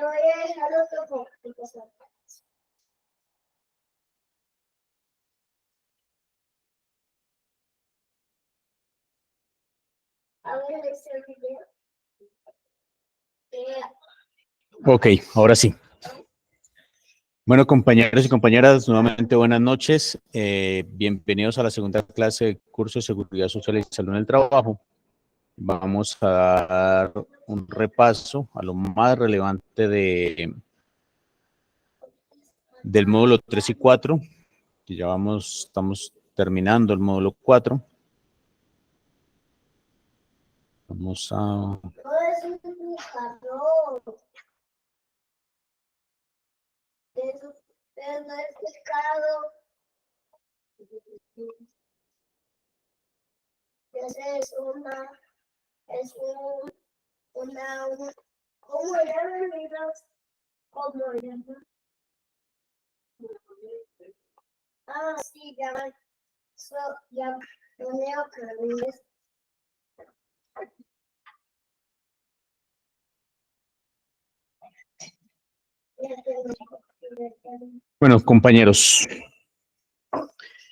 voy a dejar otro poquito. A ver, ese video. Ok, ahora sí. Bueno, compañeros y compañeras, nuevamente buenas noches. Bienvenidos a la segunda clase del curso de Seguridad Social y Salud en el Trabajo. Vamos a dar un repaso a lo más relevante del módulo 3 y 4. Que ya estamos terminando el módulo 4. Vamos a... No es un buscador. Pero no es pescado. Es una, ¿cómo llaman ellos? ¿Cómo llaman? Ah, sí, llaman, llaman, neocardiles. Bueno, compañeros,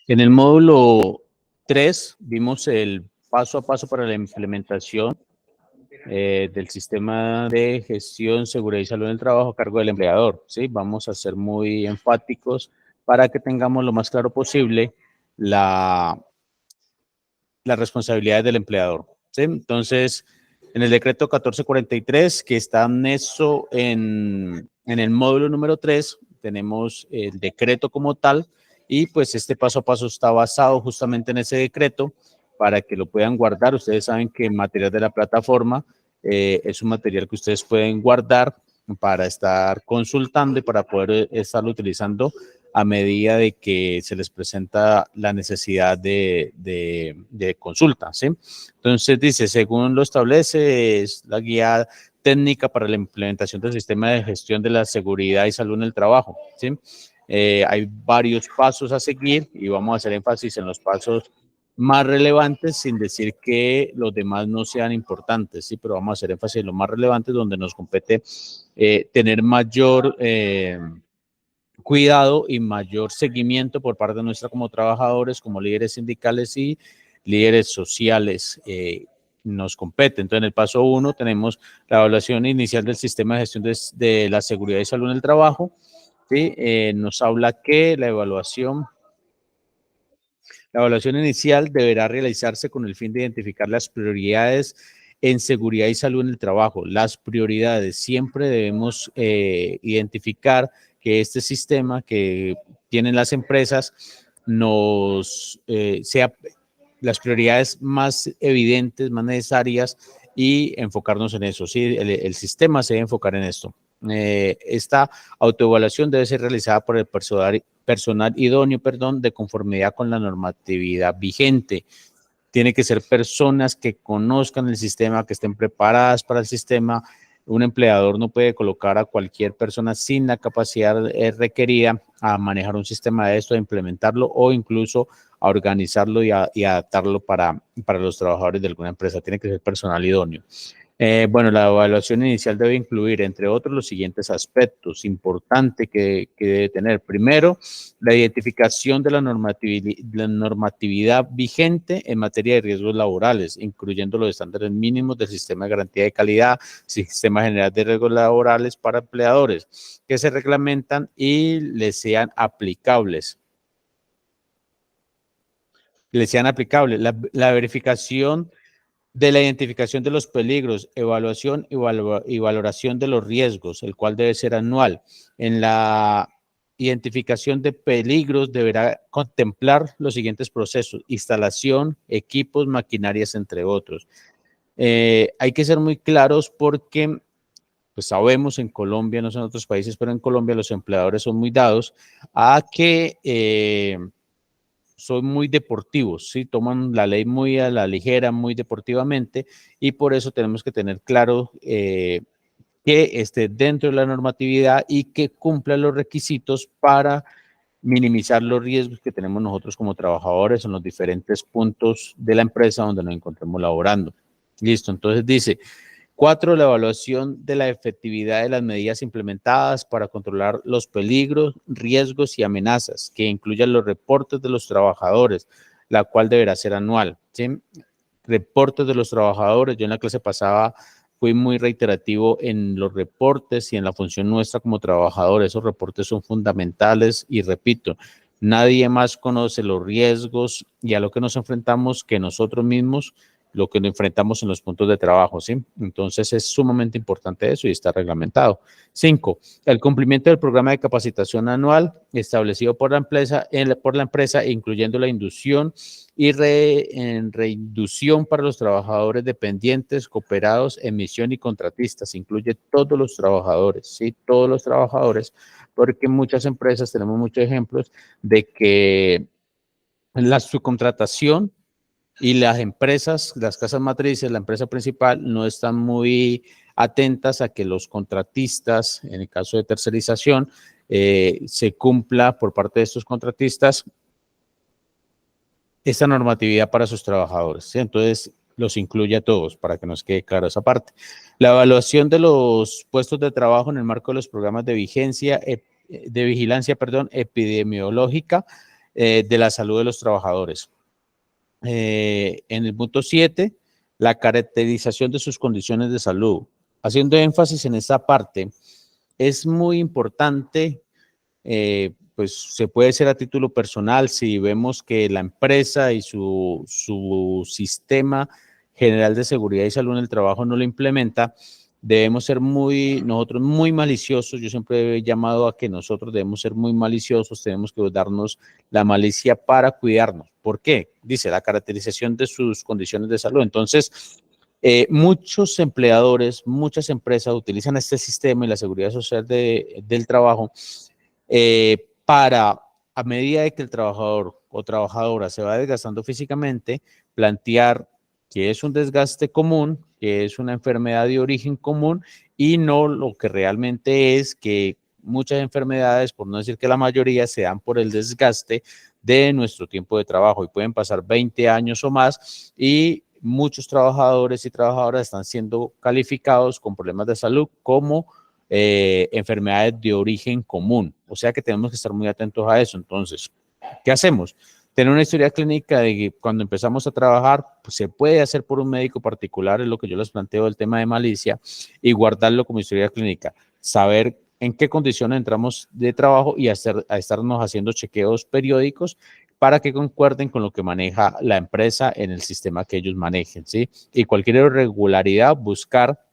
en el módulo 3 vimos el paso a paso para la implementación del sistema de gestión, seguridad y salud en el trabajo a cargo del empleador, ¿sí? Vamos a ser muy enfáticos para que tengamos lo más claro posible las responsabilidades del empleador, ¿sí? Entonces, en el decreto 1443, que está anexo en el módulo número 3, tenemos el decreto como tal, y pues este paso a paso está basado justamente en ese decreto para que lo puedan guardar. Ustedes saben que el material de la plataforma es un material que ustedes pueden guardar para estar consultando y para poder estarlo utilizando a medida de que se les presenta la necesidad de consulta, ¿sí? Entonces dice, según lo establece, es la guía técnica para la implementación del sistema de gestión de la seguridad y salud en el trabajo, ¿sí? Hay varios pasos a seguir y vamos a hacer énfasis en los pasos más relevantes, sin decir que los demás no sean importantes, ¿sí? Pero vamos a hacer énfasis en los más relevantes, donde nos compete tener mayor cuidado y mayor seguimiento por parte nuestra como trabajadores, como líderes sindicales y líderes sociales. Nos compete. Entonces, en el paso 1 tenemos la evaluación inicial del sistema de gestión de la seguridad y salud en el trabajo. ¿Sí? Nos habla que la evaluación inicial deberá realizarse con el fin de identificar las prioridades en seguridad y salud en el trabajo. Las prioridades siempre debemos identificar que este sistema que tienen las empresas sea las prioridades más evidentes, más necesarias, y enfocarnos en eso. Sí, el sistema se debe enfocar en esto. Esta autoevaluación debe ser realizada por el personal idóneo, de conformidad con la normatividad vigente. Tiene que ser personas que conozcan el sistema, que estén preparadas para el sistema. Un empleador no puede colocar a cualquier persona sin la capacidad requerida a manejar un sistema de esto, a implementarlo o incluso a organizarlo y adaptarlo para los trabajadores de alguna empresa. Tiene que ser personal idóneo. Bueno, la evaluación inicial debe incluir, entre otros, los siguientes aspectos importantes que debe tener. Primero, la identificación de la normatividad vigente en materia de riesgos laborales, incluyendo los estándares mínimos del sistema de garantía de calidad, sistema general de riesgos laborales para empleadores, que se reglamentan y les sean aplicables. La verificación de la identificación de los peligros, evaluación y valoración de los riesgos, el cual debe ser anual. En la identificación de peligros deberá contemplar los siguientes procesos: instalación, equipos, maquinarias, entre otros. Hay que ser muy claros porque pues sabemos en Colombia, no son otros países, pero en Colombia los empleadores son muy dados a que son muy deportivos, ¿sí? Toman la ley muy a la ligera, muy deportivamente, y por eso tenemos que tener claro que esté dentro de la normatividad y que cumpla los requisitos para minimizar los riesgos que tenemos nosotros como trabajadores en los diferentes puntos de la empresa donde nos encontremos laborando. Listo, entonces dice, 4, la evaluación de la efectividad de las medidas implementadas para controlar los peligros, riesgos y amenazas, que incluyan los reportes de los trabajadores, la cual deberá ser anual, ¿sí? Reportes de los trabajadores. Yo en la clase pasada fui muy reiterativo en los reportes y en la función nuestra como trabajadores. Esos reportes son fundamentales y repito, nadie más conoce los riesgos y a lo que nos enfrentamos que nosotros mismos, lo que nos enfrentamos en los puntos de trabajo, ¿sí? Entonces es sumamente importante eso y está reglamentado. 5, el cumplimiento del programa de capacitación anual establecido por la empresa, incluyendo la inducción y reinducción para los trabajadores dependientes, cooperados, emisión y contratistas. Incluye todos los trabajadores, ¿sí? Todos los trabajadores, porque muchas empresas, tenemos muchos ejemplos de que la subcontratación y las empresas, las casas matrices, la empresa principal, no están muy atentas a que los contratistas, en el caso de tercerización, se cumpla por parte de estos contratistas esta normatividad para sus trabajadores, ¿sí? Entonces, los incluye a todos para que nos quede claro esa parte. La evaluación de los puestos de trabajo en el marco de los programas de vigilancia epidemiológica de la salud de los trabajadores. En el punto 7, la caracterización de sus condiciones de salud. Haciendo énfasis en esta parte, es muy importante, pues se puede ser a título personal si vemos que la empresa y su sistema general de seguridad y salud en el trabajo no lo implementa. Debemos ser nosotros muy maliciosos. Yo siempre he llamado a que nosotros debemos ser muy maliciosos, tenemos que darnos la malicia para cuidarnos. ¿Por qué? Dice la caracterización de sus condiciones de salud. Entonces, muchos empleadores, muchas empresas utilizan este sistema y la seguridad social del trabajo para, a medida de que el trabajador o trabajadora se va desgastando físicamente, plantear que es un desgaste común, que es una enfermedad de origen común y no lo que realmente es, que muchas enfermedades, por no decir que la mayoría, se dan por el desgaste de nuestro tiempo de trabajo y pueden pasar 20 años o más y muchos trabajadores y trabajadoras están siendo calificados con problemas de salud como enfermedades de origen común. O sea que tenemos que estar muy atentos a eso. Entonces, ¿qué hacemos? Tener una historia clínica de que cuando empezamos a trabajar, pues, se puede hacer por un médico particular, es lo que yo les planteo del tema de malicia, y guardarlo como historia clínica. Saber en qué condiciones entramos de trabajo y estarnos haciendo chequeos periódicos para que concuerden con lo que maneja la empresa en el sistema que ellos manejen, ¿sí? Y cualquier irregularidad, buscar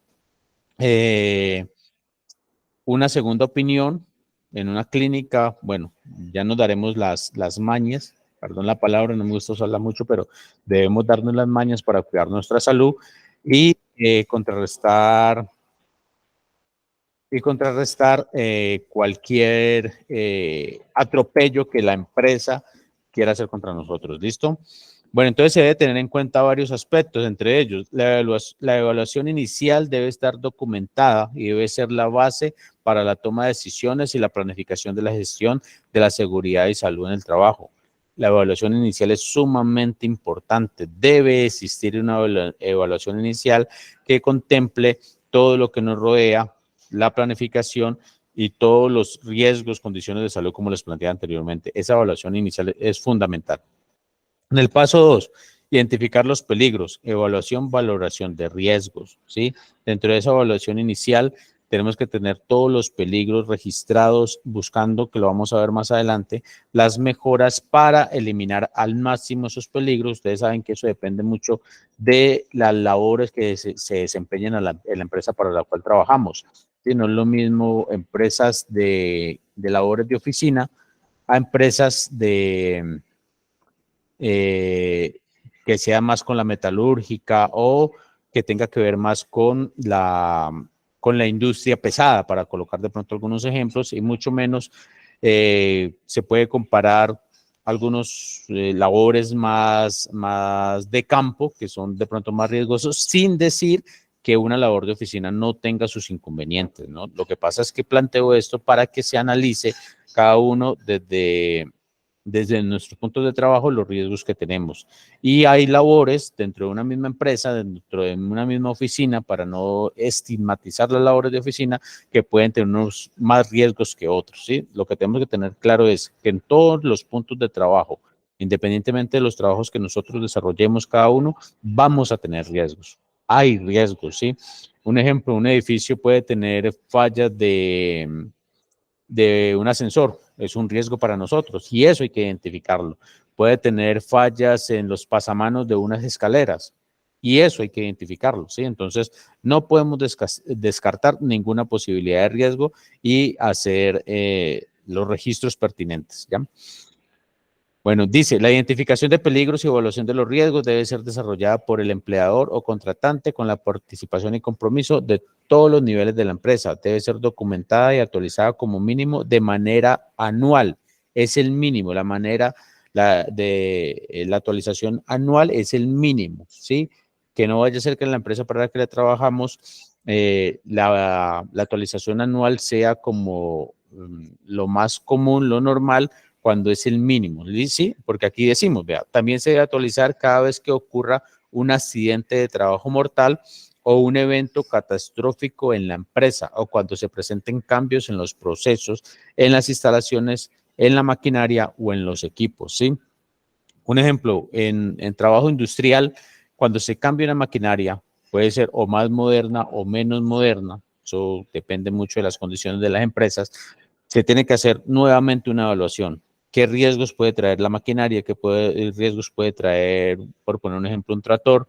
una segunda opinión en una clínica. Bueno, ya nos daremos las mañas, perdón la palabra, no me gusta usarla mucho, pero debemos darnos las mañas para cuidar nuestra salud y contrarrestar cualquier atropello que la empresa quiera hacer contra nosotros. ¿Listo? Bueno, entonces se debe tener en cuenta varios aspectos, entre ellos la evaluación inicial debe estar documentada y debe ser la base para la toma de decisiones y la planificación de la gestión de la seguridad y salud en el trabajo. La evaluación inicial es sumamente importante. Debe existir una evaluación inicial que contemple todo lo que nos rodea, la planificación y todos los riesgos, condiciones de salud, como les planteé anteriormente. Esa evaluación inicial es fundamental. En el paso 2, identificar los peligros, evaluación, valoración de riesgos, ¿sí? Dentro de esa evaluación inicial tenemos que tener todos los peligros registrados, buscando, que lo vamos a ver más adelante, las mejoras para eliminar al máximo esos peligros. Ustedes saben que eso depende mucho de las labores que se desempeñan en la empresa para la cual trabajamos. ¿Sí? No es lo mismo empresas de labores de oficina a empresas que sea más con la metalúrgica o que tenga que ver más con la industria pesada, para colocar de pronto algunos ejemplos, y mucho menos se puede comparar algunos labores más de campo, que son de pronto más riesgosos, sin decir que una labor de oficina no tenga sus inconvenientes, ¿no? Lo que pasa es que planteo esto para que se analice cada uno desde desde nuestros puntos de trabajo los riesgos que tenemos. Y hay labores dentro de una misma empresa, dentro de una misma oficina, para no estigmatizar las labores de oficina, que pueden tener unos más riesgos que otros, ¿sí? Lo que tenemos que tener claro es que en todos los puntos de trabajo, independientemente de los trabajos que nosotros desarrollemos cada uno, vamos a tener riesgos. Hay riesgos, ¿sí? Un ejemplo, un edificio puede tener fallas de un ascensor, es un riesgo para nosotros y eso hay que identificarlo. Puede tener fallas en los pasamanos de unas escaleras y eso hay que identificarlo, ¿sí? Entonces, no podemos descartar ninguna posibilidad de riesgo y hacer los registros pertinentes, ¿ya? Bueno, dice, la identificación de peligros y evaluación de los riesgos debe ser desarrollada por el empleador o contratante con la participación y compromiso de todos los niveles de la empresa. Debe ser documentada y actualizada como mínimo de manera anual. Es el mínimo, la manera la actualización anual es el mínimo, ¿sí? Que no vaya a ser que en la empresa para la que le trabajamos la actualización anual sea como lo más común, lo normal, cuando es el mínimo, ¿sí? Porque aquí decimos, vea, también se debe actualizar cada vez que ocurra un accidente de trabajo mortal o un evento catastrófico en la empresa o cuando se presenten cambios en los procesos, en las instalaciones, en la maquinaria o en los equipos, ¿sí? Un ejemplo, en trabajo industrial, cuando se cambia una maquinaria, puede ser o más moderna o menos moderna, eso depende mucho de las condiciones de las empresas, se tiene que hacer nuevamente una evaluación. ¿Qué riesgos puede traer la maquinaria? ¿Qué riesgos puede traer, por poner un ejemplo, un tractor?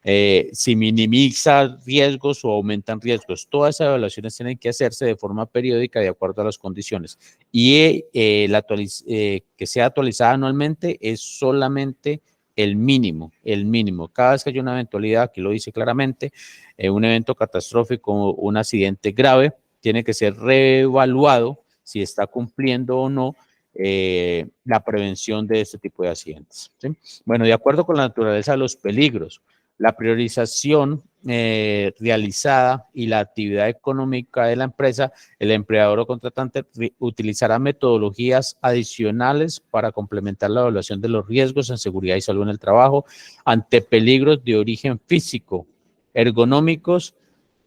Si minimiza riesgos o aumentan riesgos. Todas esas evaluaciones tienen que hacerse de forma periódica de acuerdo a las condiciones. Y que sea actualizada anualmente es solamente el mínimo, el mínimo. Cada vez que hay una eventualidad, aquí lo dice claramente, un evento catastrófico, un accidente grave, tiene que ser reevaluado si está cumpliendo o no la prevención de este tipo de accidentes, ¿sí? Bueno, de acuerdo con la naturaleza de los peligros, la priorización realizada y la actividad económica de la empresa, el empleador o contratante utilizará metodologías adicionales para complementar la evaluación de los riesgos en seguridad y salud en el trabajo ante peligros de origen físico, ergonómicos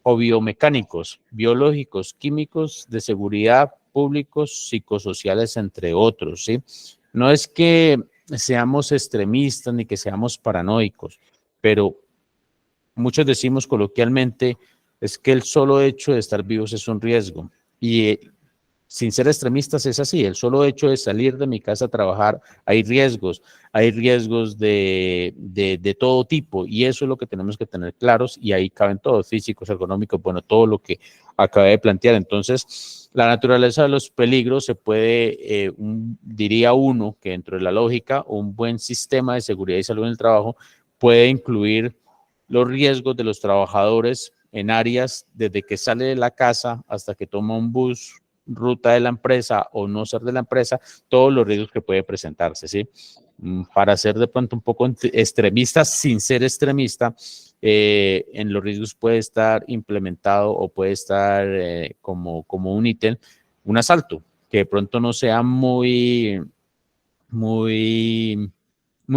o biomecánicos, biológicos, químicos, de seguridad, públicos, psicosociales, entre otros, ¿sí? No es que seamos extremistas ni que seamos paranoicos, pero muchos decimos coloquialmente, es que el solo hecho de estar vivos es un riesgo. Y sin ser extremistas es así, el solo hecho de salir de mi casa a trabajar, hay riesgos de todo tipo y eso es lo que tenemos que tener claros y ahí caben todos, físicos, ergonómicos, bueno, todo lo que acabé de plantear. Entonces, la naturaleza de los peligros se puede, diría uno, que dentro de la lógica, un buen sistema de seguridad y salud en el trabajo puede incluir los riesgos de los trabajadores en áreas desde que sale de la casa hasta que toma un bus, ruta de la empresa o no ser de la empresa, todos los riesgos que puede presentarse, ¿sí? Para ser de pronto un poco extremista, sin ser extremista, en los riesgos puede estar implementado o puede estar como un ítem, un asalto, que de pronto no sea muy, muy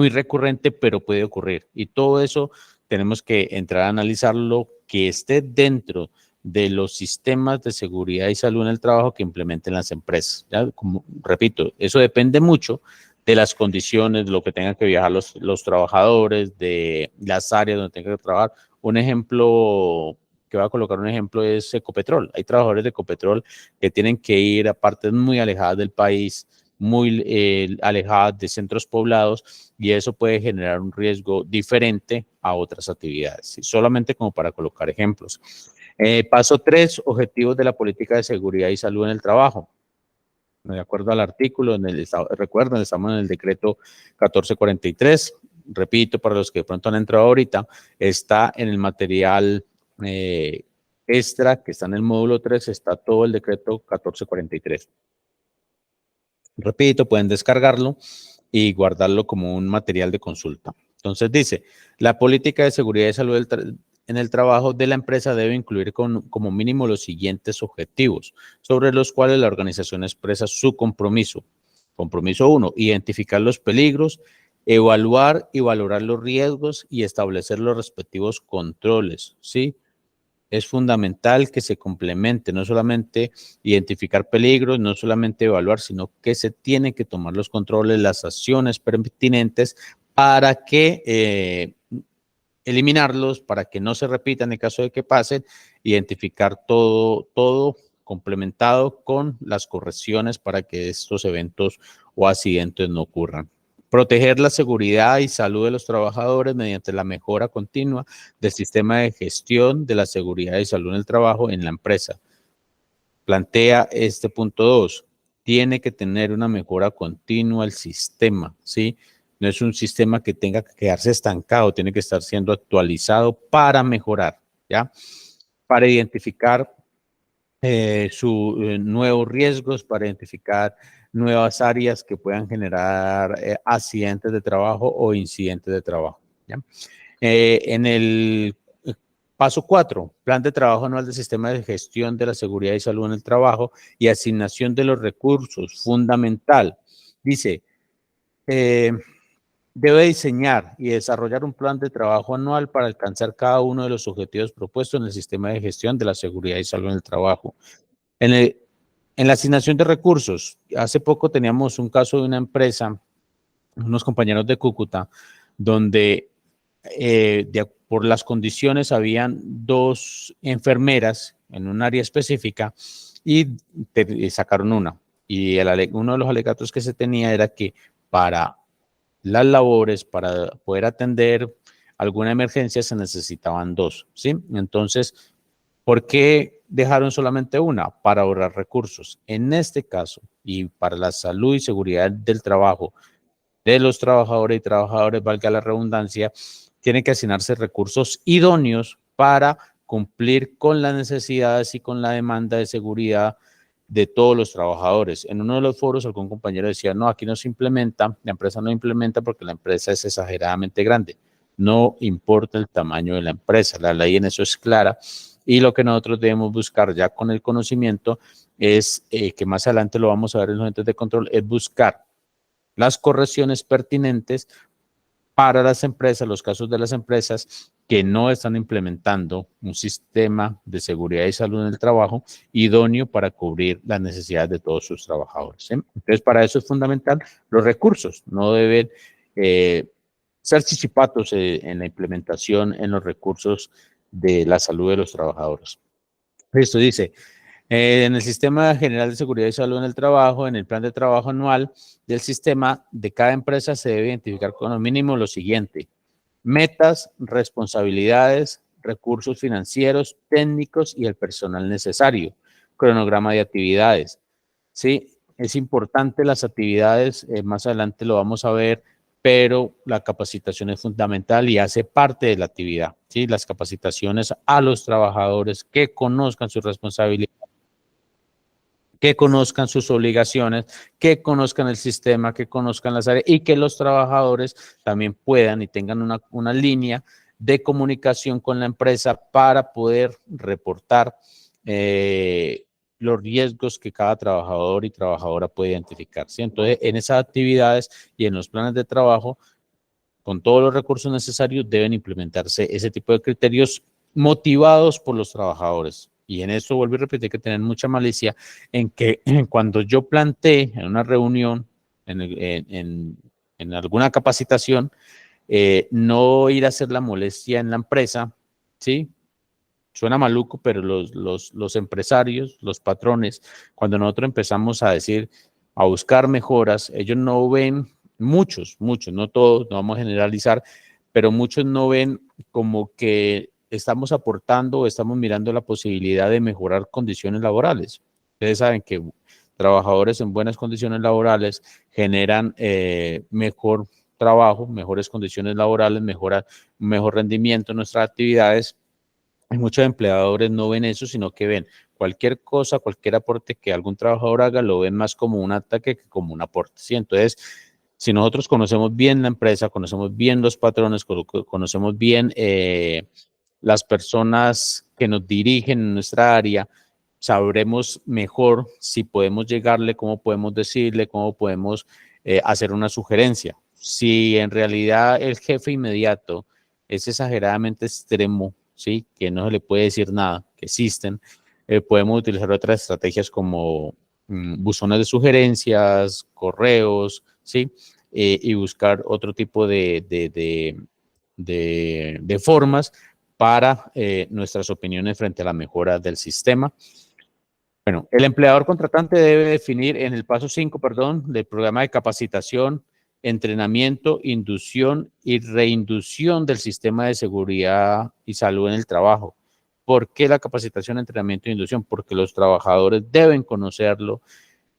recurrente, pero puede ocurrir. Y todo eso tenemos que entrar a analizarlo, que esté dentro de los sistemas de seguridad y salud en el trabajo que implementen las empresas. ¿Ya? Como, repito, eso depende mucho de las condiciones, de lo que tengan que viajar los trabajadores, de las áreas donde tengan que trabajar. Un ejemplo, que voy a colocar un ejemplo, es Ecopetrol. Hay trabajadores de Ecopetrol que tienen que ir a partes muy alejadas del país, muy alejadas de centros poblados y eso puede generar un riesgo diferente a otras actividades, ¿sí? Solamente como para colocar ejemplos. Paso 3, objetivos de la política de seguridad y salud en el trabajo. De acuerdo al artículo, recuerden, estamos en el decreto 1443. Repito, para los que de pronto han entrado ahorita, está en el material extra que está en el módulo 3, está todo el decreto 1443. Repito, pueden descargarlo y guardarlo como un material de consulta. Entonces dice, la política de seguridad y salud en el trabajo de la empresa debe incluir como mínimo los siguientes objetivos, sobre los cuales la organización expresa su compromiso. Compromiso 1, identificar los peligros, evaluar y valorar los riesgos y establecer los respectivos controles, ¿sí? Es fundamental que se complemente, no solamente identificar peligros, no solamente evaluar, sino que se tienen que tomar los controles, las acciones pertinentes para que eliminarlos, para que no se repitan en caso de que pasen, identificar todo complementado con las correcciones para que estos eventos o accidentes no ocurran. Proteger la seguridad y salud de los trabajadores mediante la mejora continua del sistema de gestión de la seguridad y salud en el trabajo en la empresa. Plantea este punto 2. Tiene que tener una mejora continua el sistema, ¿sí? No es un sistema que tenga que quedarse estancado, tiene que estar siendo actualizado para mejorar, ¿ya? Para identificar nuevos riesgos, para identificar nuevas áreas que puedan generar accidentes de trabajo o incidentes de trabajo, ¿ya? En el paso 4, plan de trabajo anual del sistema de gestión de la seguridad y salud en el trabajo y asignación de los recursos, fundamental. Dice, debe diseñar y desarrollar un plan de trabajo anual para alcanzar cada uno de los objetivos propuestos en el sistema de gestión de la seguridad y salud en el trabajo. En la asignación de recursos, hace poco teníamos un caso de una empresa, unos compañeros de Cúcuta, donde por las condiciones habían 2 enfermeras en un área específica y sacaron una. Y uno de los alegatos que se tenía era que para las labores, para poder atender alguna emergencia, se necesitaban 2, ¿sí? Entonces, ¿por qué dejaron solamente una? Para ahorrar recursos. En este caso, y para la salud y seguridad del trabajo de los trabajadores y trabajadoras, valga la redundancia, tienen que asignarse recursos idóneos para cumplir con las necesidades y con la demanda de seguridad de todos los trabajadores. En uno de los foros algún compañero decía, no, aquí no se implementa, la empresa no implementa porque la empresa es exageradamente grande. No importa el tamaño de la empresa, la ley en eso es clara y lo que nosotros debemos buscar ya con el conocimiento es, que más adelante lo vamos a ver en los entes de control, es buscar las correcciones pertinentes para las empresas, los casos de las empresas que no están implementando un sistema de seguridad y salud en el trabajo idóneo para cubrir las necesidades de todos sus trabajadores, ¿sí? Entonces, para eso es fundamental los recursos, no deben ser chichipatos en la implementación en los recursos de la salud de los trabajadores. Esto dice, en el Sistema General de Seguridad y Salud en el Trabajo, en el plan de trabajo anual del sistema de cada empresa se debe identificar con lo mínimo lo siguiente: metas, responsabilidades, recursos financieros, técnicos y el personal necesario, cronograma de actividades. Sí, es importante las actividades, más adelante lo vamos a ver, pero la capacitación es fundamental y hace parte de la actividad. ¿Sí? Las capacitaciones a los trabajadores que conozcan sus responsabilidades, que conozcan sus obligaciones, que conozcan el sistema, que conozcan las áreas y que los trabajadores también puedan y tengan una línea de comunicación con la empresa para poder reportar los riesgos que cada trabajador y trabajadora puede identificar, ¿sí? Entonces, en esas actividades y en los planes de trabajo, con todos los recursos necesarios, deben implementarse ese tipo de criterios motivados por los trabajadores. Y en eso, vuelvo a repetir, que tener mucha malicia en que cuando yo planteé en una reunión, en alguna capacitación, no ir a hacer la molestia en la empresa, ¿sí? Suena maluco, pero los empresarios, los patrones, cuando nosotros empezamos a decir, a buscar mejoras, ellos no ven, muchos, no todos, no vamos a generalizar, pero muchos no ven como que estamos aportando o estamos mirando la posibilidad de mejorar condiciones laborales. Ustedes saben que trabajadores en buenas condiciones laborales generan mejor trabajo, mejores condiciones laborales, mejor rendimiento en nuestras actividades. Y muchos empleadores no ven eso, sino que ven cualquier cosa, cualquier aporte que algún trabajador haga, lo ven más como un ataque que como un aporte, ¿sí? Entonces, si nosotros conocemos bien la empresa, conocemos bien los patrones, conocemos bien las personas que nos dirigen en nuestra área, sabremos mejor si podemos llegarle, cómo podemos decirle, cómo podemos hacer una sugerencia. Si en realidad el jefe inmediato es exageradamente extremo, ¿sí? Que no se le puede decir nada, que existen, podemos utilizar otras estrategias como buzones de sugerencias, correos, ¿sí? Y buscar otro tipo de formas para nuestras opiniones frente a la mejora del sistema. Bueno, el empleador contratante debe definir en el paso 5, perdón, del programa de capacitación, entrenamiento, inducción y reinducción del sistema de seguridad y salud en el trabajo. ¿Por qué la capacitación, entrenamiento e inducción? Porque los trabajadores deben conocerlo,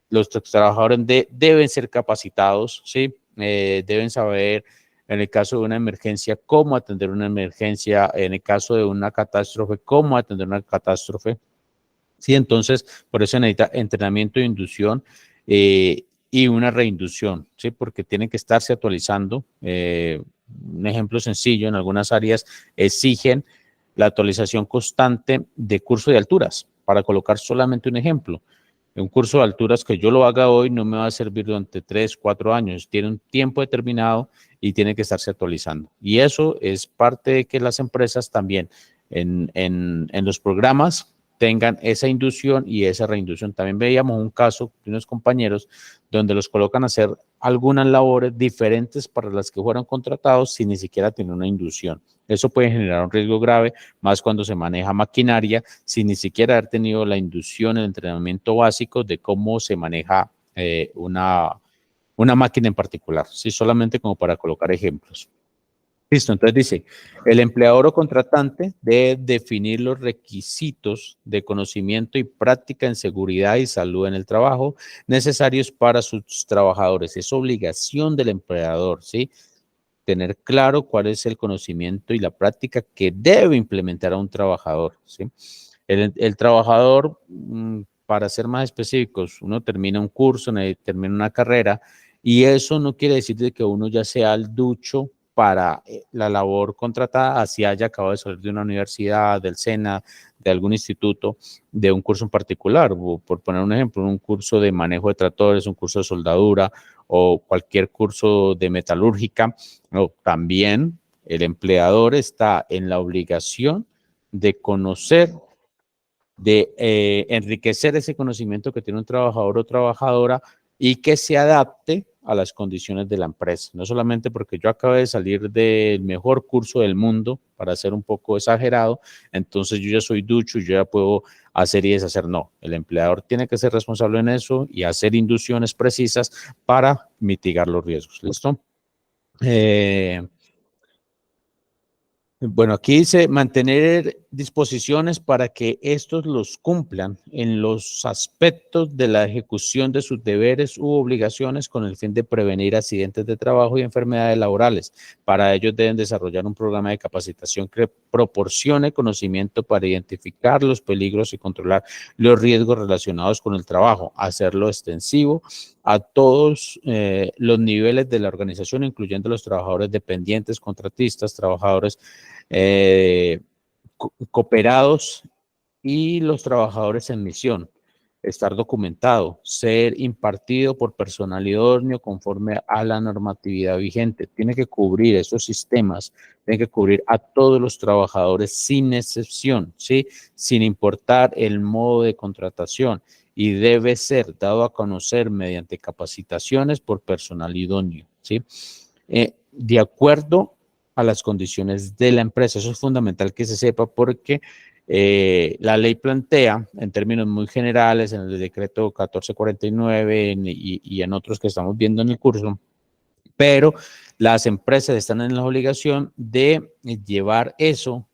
los trabajadores deben ser capacitados, ¿sí? Deben saber, en el caso de una emergencia, cómo atender una emergencia, en el caso de una catástrofe, cómo atender una catástrofe. Sí, entonces, por eso necesita entrenamiento de inducción y una reinducción, ¿sí? Porque tienen que estarse actualizando. Un ejemplo sencillo, en algunas áreas exigen la actualización constante de curso de alturas, para colocar solamente un ejemplo. Un curso de alturas que yo lo haga hoy no me va a servir durante 3, 4 años. Tiene un tiempo determinado y tiene que estarse actualizando. Y eso es parte de que las empresas también en los programas tengan esa inducción y esa reinducción. También veíamos un caso de unos compañeros donde los colocan a hacer algunas labores diferentes para las que fueron contratados sin ni siquiera tener una inducción. Eso puede generar un riesgo grave, más cuando se maneja maquinaria, sin ni siquiera haber tenido la inducción, el entrenamiento básico de cómo se maneja una máquina en particular, ¿sí? Solamente como para colocar ejemplos. Listo, entonces dice, el empleador o contratante debe definir los requisitos de conocimiento y práctica en seguridad y salud en el trabajo necesarios para sus trabajadores. Es obligación del empleador, ¿sí? Tener claro cuál es el conocimiento y la práctica que debe implementar a un trabajador, ¿sí? El trabajador, para ser más específicos, uno termina un curso, termina una carrera y eso no quiere decir de que uno ya sea el ducho para la labor contratada, así haya acabado de salir de una universidad, del SENA, de algún instituto, de un curso en particular. Por poner un ejemplo, un curso de manejo de tractores, un curso de soldadura o cualquier curso de metalúrgica. No, también el empleador está en la obligación de conocer, de enriquecer ese conocimiento que tiene un trabajador o trabajadora y que se adapte a las condiciones de la empresa. No solamente porque yo acabé de salir del mejor curso del mundo, para ser un poco exagerado, entonces yo ya soy ducho y yo ya puedo hacer y deshacer. No, el empleador tiene que ser responsable en eso y hacer inducciones precisas para mitigar los riesgos. ¿Listo? Bueno, aquí dice mantener disposiciones para que estos los cumplan en los aspectos de la ejecución de sus deberes u obligaciones con el fin de prevenir accidentes de trabajo y enfermedades laborales. Para ello deben desarrollar un programa de capacitación que proporcione conocimiento para identificar los peligros y controlar los riesgos relacionados con el trabajo, hacerlo extensivo a todos los niveles de la organización, incluyendo los trabajadores dependientes, contratistas, trabajadores cooperados y los trabajadores en misión. Estar documentado, ser impartido por personal idóneo conforme a la normatividad vigente. Tiene que cubrir esos sistemas, tiene que cubrir a todos los trabajadores sin excepción, ¿sí? Sin importar el modo de contratación y debe ser dado a conocer mediante capacitaciones por personal idóneo, ¿sí? De acuerdo a las condiciones de la empresa. Eso es fundamental que se sepa porque la ley plantea en términos muy generales en el decreto 1449 y en otros que estamos viendo en el curso, pero las empresas están en la obligación de llevar eso,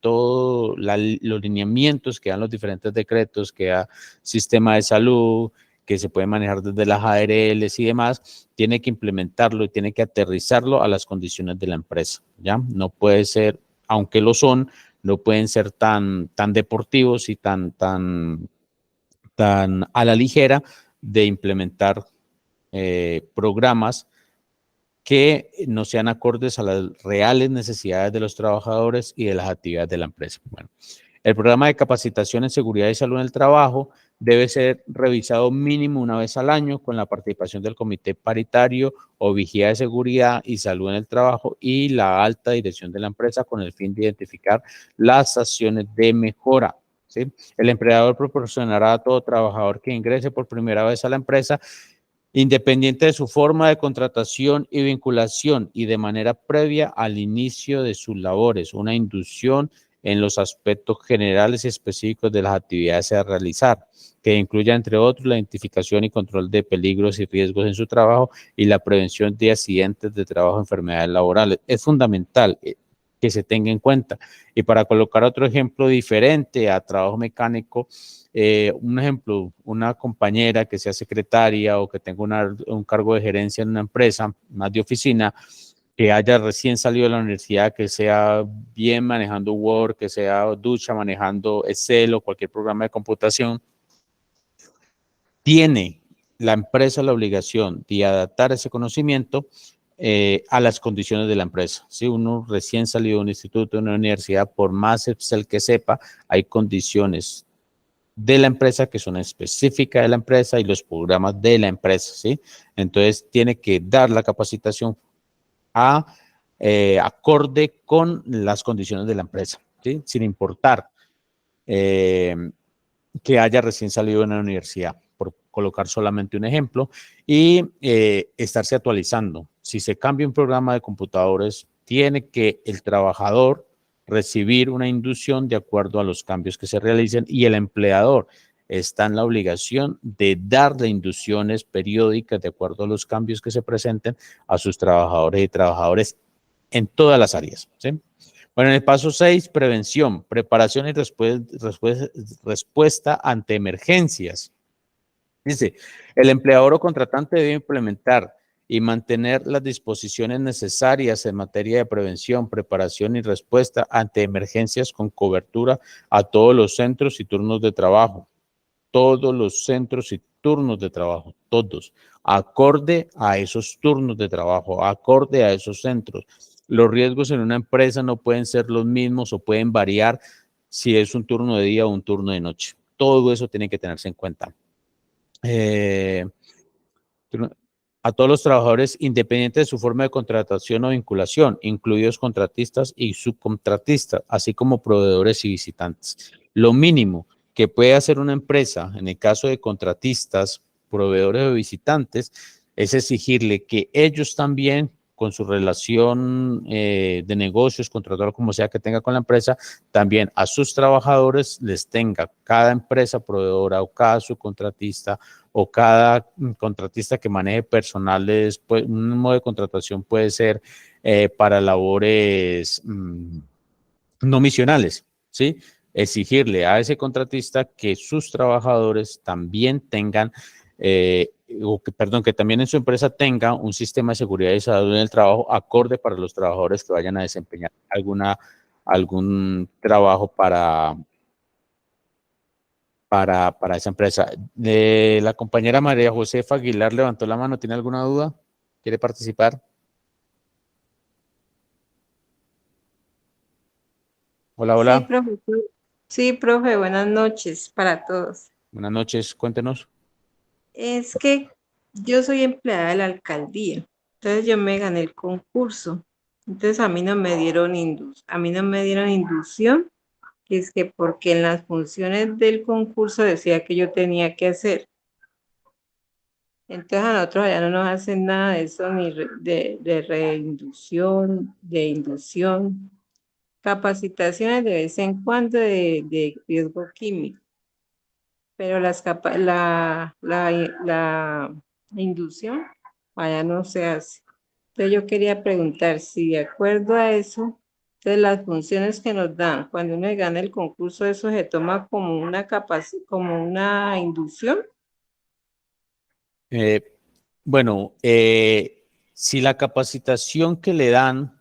todos los lineamientos que dan los diferentes decretos, que da sistema de salud, que se puede manejar desde las ARLs y demás, tiene que implementarlo y tiene que aterrizarlo a las condiciones de la empresa, ¿ya? No puede ser, aunque lo son, no pueden ser tan deportivos y tan a la ligera de implementar programas que no sean acordes a las reales necesidades de los trabajadores y de las actividades de la empresa. Bueno, El programa de capacitación en seguridad y salud en el trabajo debe ser revisado mínimo una vez al año con la participación del comité paritario o vigía de seguridad y salud en el trabajo y la alta dirección de la empresa con el fin de identificar las acciones de mejora. ¿Sí? El empleador proporcionará a todo trabajador que ingrese por primera vez a la empresa, independiente de su forma de contratación y vinculación y de manera previa al inicio de sus labores, una inducción en los aspectos generales y específicos de las actividades a realizar, que incluya, entre otros, la identificación y control de peligros y riesgos en su trabajo y la prevención de accidentes de trabajo, enfermedades laborales. Es fundamental que se tenga en cuenta. Y para colocar otro ejemplo diferente a trabajo mecánico, un ejemplo, una compañera que sea secretaria o que tenga un cargo de gerencia en una empresa, más de oficina, que haya recién salido de la universidad, que sea bien manejando Word, que sea ducha manejando Excel o cualquier programa de computación, tiene la empresa la obligación de adaptar ese conocimiento a las condiciones de la empresa. Si uno recién salido de un instituto, de una universidad, por más Excel que sepa, hay condiciones de la empresa que son específicas de la empresa y los programas de la empresa, ¿sí? Entonces, tiene que dar la capacitación acorde con las condiciones de la empresa, ¿sí? Sin importar eh, que haya recién salido de una universidad, por colocar solamente un ejemplo, y estarse actualizando. Si se cambia un programa de computadores, tiene que el trabajador recibir una inducción de acuerdo a los cambios que se realicen y el empleador está en la obligación de darle inducciones periódicas de acuerdo a los cambios que se presenten a sus trabajadores y trabajadoras en todas las áreas, ¿sí? Bueno, en el paso 6, prevención, preparación y respuesta ante emergencias. Dice, el empleador o contratante debe implementar y mantener las disposiciones necesarias en materia de prevención, preparación y respuesta ante emergencias con cobertura a todos los centros y turnos de trabajo. Todos los centros y turnos de trabajo, todos, acorde a esos turnos de trabajo, acorde a esos centros. Los riesgos en una empresa no pueden ser los mismos o pueden variar si es un turno de día o un turno de noche. Todo eso tiene que tenerse en cuenta. A todos los trabajadores, independiente de su forma de contratación o vinculación, incluidos contratistas y subcontratistas, así como proveedores y visitantes. Lo mínimo que puede hacer una empresa, en el caso de contratistas, proveedores o visitantes, es exigirle que ellos también, con su relación de negocios, contratador como sea que tenga con la empresa, también a sus trabajadores les tenga cada empresa proveedora o cada subcontratista o cada contratista que maneje personales, pues, un modo de contratación puede ser para labores no misionales, ¿sí? Exigirle a ese contratista que sus trabajadores también tengan, que también en su empresa tenga un sistema de seguridad y salud en el trabajo acorde para los trabajadores que vayan a desempeñar algún trabajo para esa empresa. La compañera María Josefa Aguilar levantó la mano. ¿Tiene alguna duda? ¿Quiere participar? Hola, Sí, hola. profe. Sí, profe, buenas noches para todos. Buenas noches. Cuéntenos. Es que yo soy empleada de la alcaldía, entonces yo me gané el concurso. Entonces a mí no me dieron inducción, que es que porque en las funciones del concurso decía que yo tenía que hacer. Entonces a nosotros allá no nos hacen nada de eso, ni de reinducción, de inducción, capacitaciones de vez en cuando de riesgo químico. Pero la inducción allá no se hace. Entonces yo quería preguntar si de acuerdo a eso, entonces las funciones que nos dan cuando uno gana el concurso, eso se toma como como una inducción. Eh, bueno, si la capacitación que le dan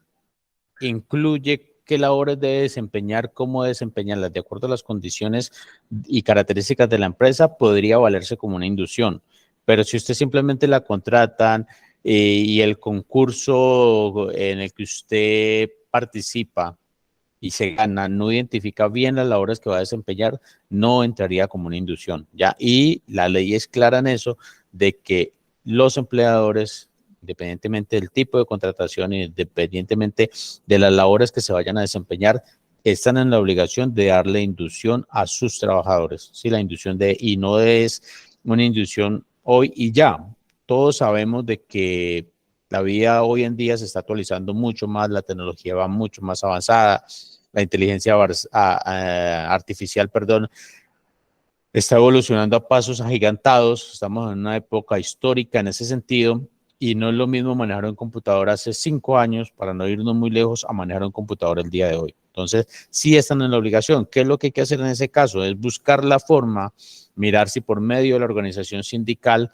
incluye qué labores debe desempeñar, cómo desempeñarlas, de acuerdo a las condiciones y características de la empresa, podría valerse como una inducción. Pero si usted simplemente la contratan y el concurso en el que usted participa y se gana, no identifica bien las labores que va a desempeñar, no entraría como una inducción, ¿ya? Y la ley es clara en eso, de que los empleadores, independientemente del tipo de contratación y independientemente de las labores que se vayan a desempeñar, están en la obligación de darle inducción a sus trabajadores, ¿sí? La inducción y no es una inducción hoy y ya. Todos sabemos de que la vida hoy en día se está actualizando mucho más, la tecnología va mucho más avanzada, la inteligencia artificial, perdón, está evolucionando a pasos agigantados, estamos en una época histórica en ese sentido, y no es lo mismo manejar un computador hace 5 años, para no irnos muy lejos, a manejar un computador el día de hoy. Entonces, sí están en la obligación. ¿Qué es lo que hay que hacer en ese caso? Es buscar la forma, mirar si por medio de la organización sindical,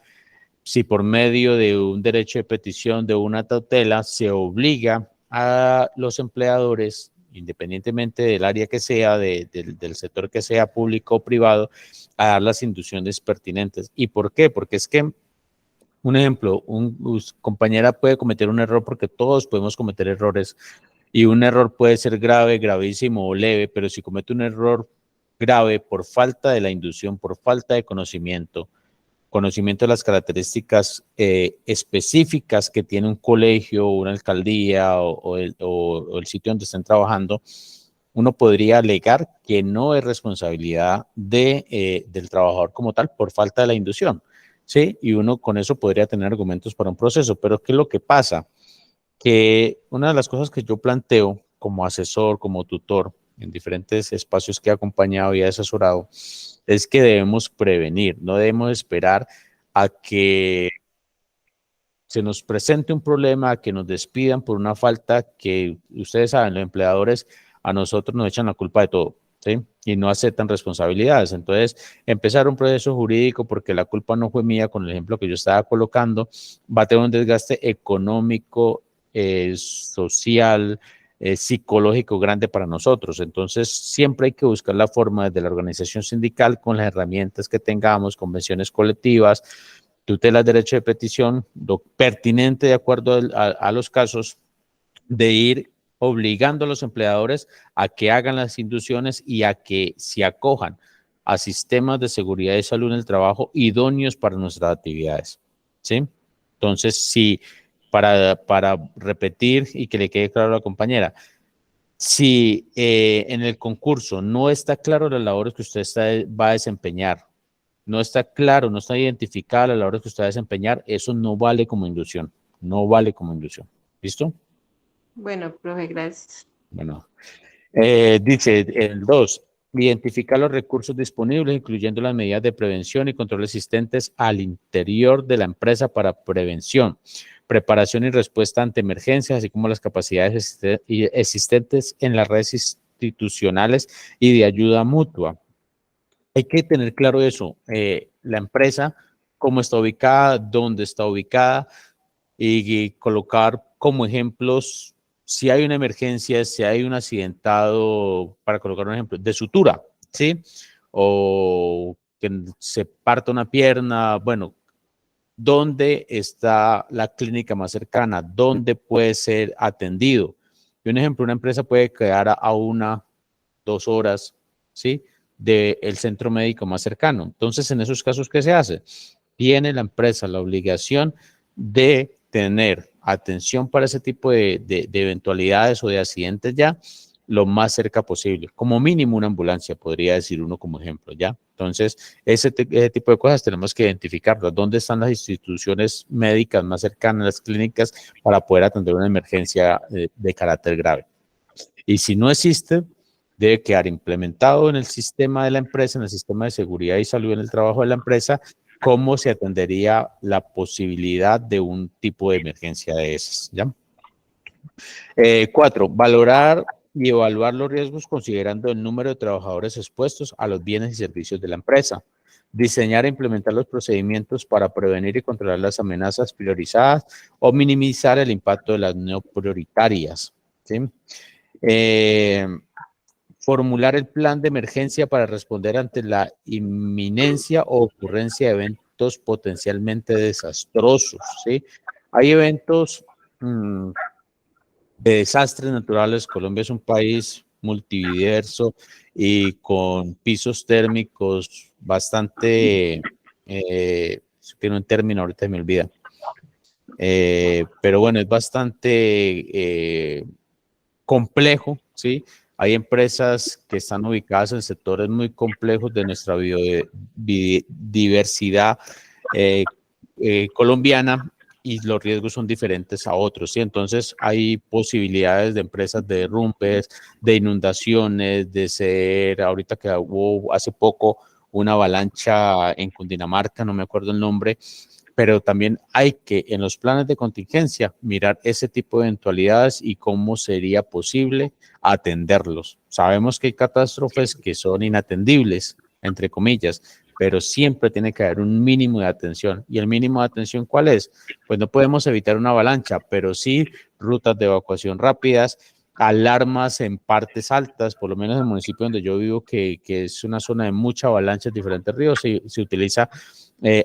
si por medio de un derecho de petición, de una tutela, se obliga a los empleadores, independientemente del área que sea, del sector que sea, público o privado, a dar las inducciones pertinentes. ¿Y por qué? Porque es que, un ejemplo, compañera puede cometer un error, porque todos podemos cometer errores, y un error puede ser grave, gravísimo o leve, pero si comete un error grave por falta de la inducción, por falta de conocimiento de las características específicas que tiene un colegio, una alcaldía o el sitio donde estén trabajando, uno podría alegar que no es responsabilidad del trabajador como tal por falta de la inducción, ¿sí? Y uno con eso podría tener argumentos para un proceso. Pero ¿qué es lo que pasa? Que una de las cosas que yo planteo como asesor, como tutor, en diferentes espacios que he acompañado y he asesorado, es que debemos prevenir, no debemos esperar a que se nos presente un problema, a que nos despidan por una falta que ustedes saben, los empleadores a nosotros nos echan la culpa de todo, ¿sí? Y no aceptan responsabilidades. Entonces, empezar un proceso jurídico porque la culpa no fue mía, con el ejemplo que yo estaba colocando, va a tener un desgaste económico, social, psicológico grande para nosotros. Entonces, siempre hay que buscar la forma desde la organización sindical, con las herramientas que tengamos, convenciones colectivas, tutelas, derecho de petición, lo pertinente de acuerdo a los casos, de ir obligando a los empleadores a que hagan las inducciones y a que se acojan a sistemas de seguridad y salud en el trabajo idóneos para nuestras actividades, ¿sí? Entonces, si para repetir y que le quede claro a la compañera, si en el concurso no está claro las labores que usted va a desempeñar, no está claro, no está identificada la labor que usted va a desempeñar, eso no vale como inducción, no vale como inducción. ¿Listo? Bueno, profe, gracias. Bueno, dice el 2, identificar los recursos disponibles, incluyendo las medidas de prevención y control existentes al interior de la empresa para prevención, preparación y respuesta ante emergencias, así como las capacidades existentes en las redes institucionales y de ayuda mutua. Hay que tener claro eso, la empresa, cómo está ubicada, dónde está ubicada, y colocar como ejemplos si hay una emergencia, si hay un accidentado, para colocar un ejemplo, de sutura, ¿sí? O que se parta una pierna, bueno, ¿dónde está la clínica más cercana? ¿Dónde puede ser atendido? Y un ejemplo, una empresa puede quedar a 1, 2 horas, ¿sí? Del centro médico más cercano. Entonces, en esos casos, ¿qué se hace? Tiene la empresa la obligación de tener atención para ese tipo de eventualidades o de accidentes ya lo más cerca posible. Como mínimo una ambulancia, podría decir uno como ejemplo, ¿ya? Entonces, ese tipo de cosas tenemos que identificarlas. ¿Dónde están las instituciones médicas más cercanas, las clínicas, para poder atender una emergencia de carácter grave? Y si no existe, debe quedar implementado en el sistema de la empresa, en el sistema de seguridad y salud en el trabajo de la empresa, cómo se atendería la posibilidad de un tipo de emergencia de esas, ¿ya? 4, valorar y evaluar los riesgos considerando el número de trabajadores expuestos a los bienes y servicios de la empresa. Diseñar e implementar los procedimientos para prevenir y controlar las amenazas priorizadas o minimizar el impacto de las no prioritarias, ¿sí? Formular el plan de emergencia para responder ante la inminencia o ocurrencia de eventos potencialmente desastrosos, ¿sí? Hay eventos de desastres naturales. Colombia es un país multiverso y con pisos térmicos bastante, tiene un término, ahorita me olvida, pero bueno, es bastante complejo, ¿sí? Hay empresas que están ubicadas en sectores muy complejos de nuestra biodiversidad colombiana y los riesgos son diferentes a otros, ¿sí? Entonces hay posibilidades de empresas de derrumbes, de inundaciones, de ser, ahorita que hubo hace poco una avalancha en Cundinamarca, no me acuerdo el nombre, pero también hay que en los planes de contingencia mirar ese tipo de eventualidades y cómo sería posible atenderlos. Sabemos que hay catástrofes que son inatendibles, entre comillas, pero siempre tiene que haber un mínimo de atención. ¿Y el mínimo de atención cuál es? Pues no podemos evitar una avalancha, pero sí rutas de evacuación rápidas, alarmas en partes altas, por lo menos en el municipio donde yo vivo, que es una zona de mucha avalancha en diferentes ríos, se utiliza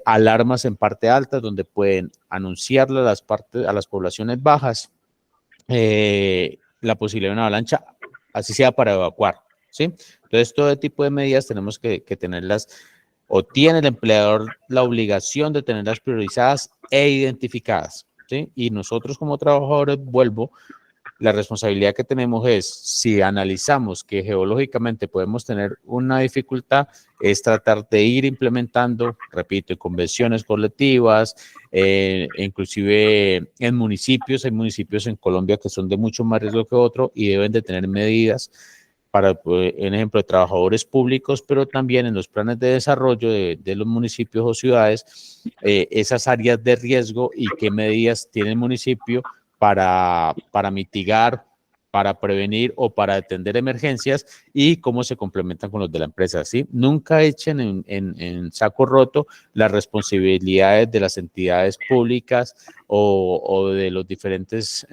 alarmas en parte alta donde pueden anunciarle a las poblaciones bajas la posibilidad de una avalancha, así sea para evacuar, ¿sí? Entonces, todo tipo de medidas tenemos que tenerlas, o tiene el empleador la obligación de tenerlas priorizadas e identificadas, ¿sí? Y nosotros como trabajadores, vuelvo, la responsabilidad que tenemos es, si analizamos que geológicamente podemos tener una dificultad, es tratar de ir implementando, repito, en convenciones colectivas, inclusive en municipios. Hay municipios en Colombia que son de mucho más riesgo que otros y deben de tener medidas para, en ejemplo, de trabajadores públicos, pero también en los planes de desarrollo de los municipios o ciudades, esas áreas de riesgo y qué medidas tiene el municipio para mitigar, para prevenir o para atender emergencias y cómo se complementan con los de la empresa, ¿sí? Nunca echen en saco roto las responsabilidades de las entidades públicas o de los diferentes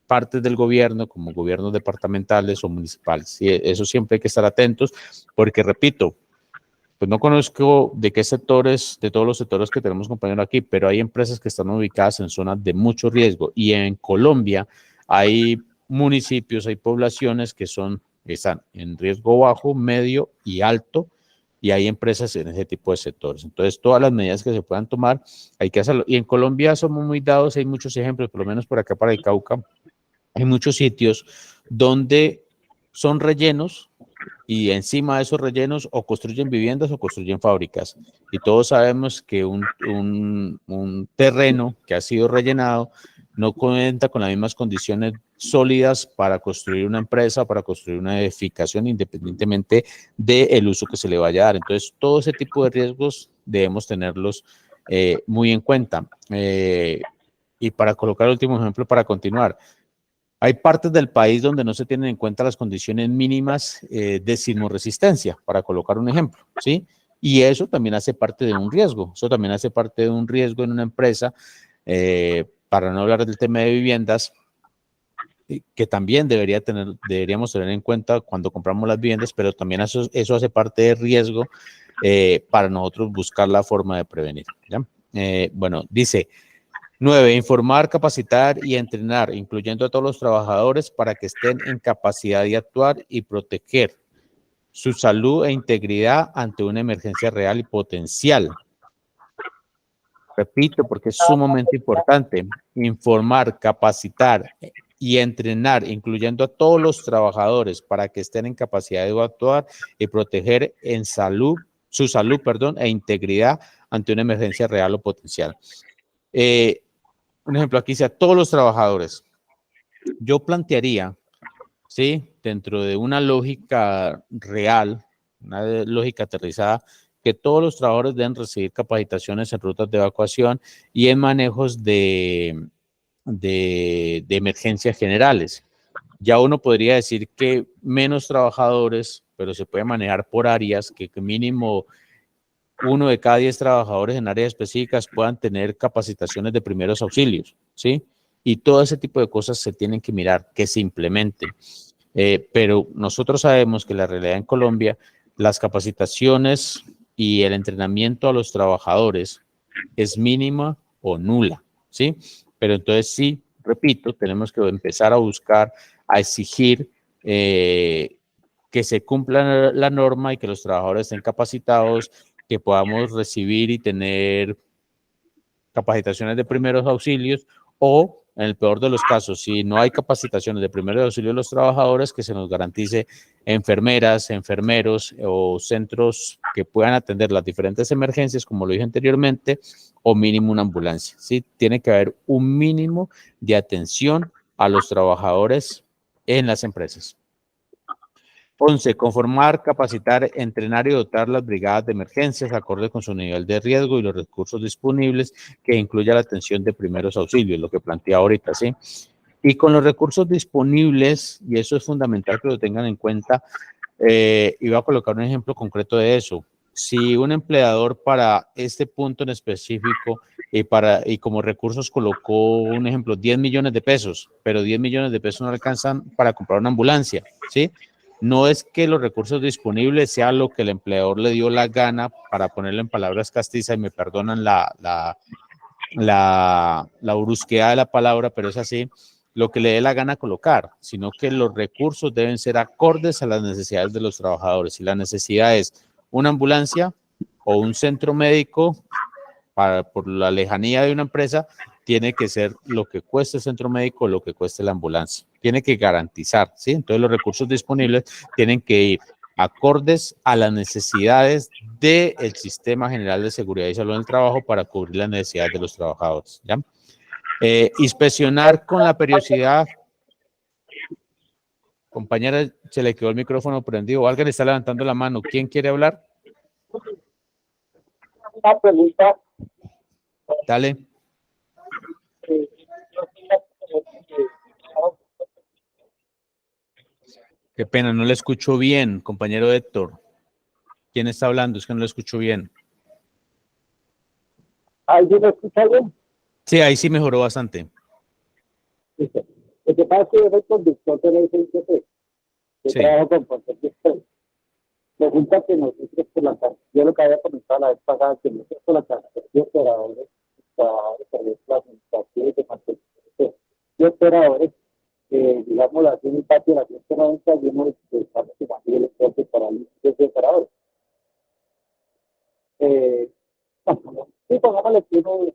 partes del gobierno, como gobiernos departamentales o municipales. Y eso siempre hay que estar atentos, porque repito, pues no conozco de qué sectores, de todos los sectores que tenemos compañeros aquí, pero hay empresas que están ubicadas en zonas de mucho riesgo y en Colombia hay municipios, hay poblaciones que están en riesgo bajo, medio y alto, y hay empresas en ese tipo de sectores. Entonces, todas las medidas que se puedan tomar, hay que hacerlo. Y en Colombia somos muy dados, hay muchos ejemplos, por lo menos por acá para el Cauca, hay muchos sitios donde son rellenos y encima de esos rellenos o construyen viviendas o construyen fábricas. Y todos sabemos que un terreno que ha sido rellenado no cuenta con las mismas condiciones sólidas para construir una empresa, para construir una edificación, independientemente del uso que se le vaya a dar. Entonces, todo ese tipo de riesgos debemos tenerlos muy en cuenta. Y para colocar el último ejemplo, para continuar, hay partes del país donde no se tienen en cuenta las condiciones mínimas de sismoresistencia, para colocar un ejemplo, ¿sí? Y eso también hace parte de un riesgo, eso también hace parte de un riesgo en una empresa, para no hablar del tema de viviendas, que también deberíamos tener en cuenta cuando compramos las viviendas, pero también eso hace parte de riesgo para nosotros buscar la forma de prevenir, ¿ya? Bueno, dice... 9. Informar, capacitar y entrenar, incluyendo a todos los trabajadores para que estén en capacidad de actuar y proteger su salud e integridad ante una emergencia real y potencial. Repito, porque es sumamente importante. Informar, capacitar y entrenar, incluyendo a todos los trabajadores para que estén en capacidad de actuar y proteger su salud, e integridad ante una emergencia real o potencial. Un ejemplo, aquí dice a todos los trabajadores. Yo plantearía, ¿sí? Dentro de una lógica real, una lógica aterrizada, que todos los trabajadores deben recibir capacitaciones en rutas de evacuación y en manejos de emergencias generales. Ya uno podría decir que menos trabajadores, pero se puede manejar por áreas, que mínimo 1 de cada 10 trabajadores en áreas específicas puedan tener capacitaciones de primeros auxilios, ¿sí? Y todo ese tipo de cosas se tienen que mirar, que se implementen. Pero nosotros sabemos que la realidad en Colombia, las capacitaciones y el entrenamiento a los trabajadores es mínima o nula, ¿sí? Pero entonces sí, repito, tenemos que empezar a buscar, a exigir que se cumpla la norma y que los trabajadores estén capacitados, que podamos recibir y tener capacitaciones de primeros auxilios, o en el peor de los casos, si no hay capacitaciones de primeros auxilios de los trabajadores, que se nos garantice enfermeras, enfermeros o centros que puedan atender las diferentes emergencias, como lo dije anteriormente, o mínimo una ambulancia, ¿sí? Tiene que haber un mínimo de atención a los trabajadores en las empresas. 11. Conformar, capacitar, entrenar y dotar las brigadas de emergencias acorde con su nivel de riesgo y los recursos disponibles, que incluya la atención de primeros auxilios, lo que planteé ahorita, ¿sí? Y con los recursos disponibles, y eso es fundamental que lo tengan en cuenta, y voy a colocar un ejemplo concreto de eso. Si un empleador para este punto en específico y como recursos colocó un ejemplo, 10 millones de pesos, pero 10 millones de pesos no alcanzan para comprar una ambulancia, ¿sí? No es que los recursos disponibles sea lo que el empleador le dio la gana, para ponerlo en palabras castizas, y me perdonan la brusquedad de la palabra, pero es así, lo que le dé la gana colocar, sino que los recursos deben ser acordes a las necesidades de los trabajadores. Si la necesidad es una ambulancia o un centro médico, por la lejanía de una empresa, tiene que ser lo que cueste el centro médico o lo que cueste la ambulancia. Tiene que garantizar, ¿sí? Entonces los recursos disponibles tienen que ir acordes a las necesidades del Sistema General de Seguridad y Salud en el Trabajo para cubrir las necesidades de los trabajadores, ¿ya? Inspeccionar con la periodicidad. Compañera, se le quedó el micrófono prendido. Alguien está levantando la mano. ¿Quién quiere hablar? Una pregunta. Dale. Qué pena, no le escucho bien, compañero Héctor. ¿Quién está hablando? Es que no lo escucho bien. ¿Alguien me escucha bien? Sí, ahí sí mejoró bastante. Lo que pasa es que yo soy conductor de la ICP. Yo Sí. trabajo con concepto express. Resulta que nosotros por la tarde, yo lo que había comentado la vez pasada, que nosotros por la tarde, de operadores, administrativos de mantenimiento, de operadores, digamos, la un patio de la 190 y uno estamos sumando el esfuerzo para el de operadores. Sí, pongámosle que uno,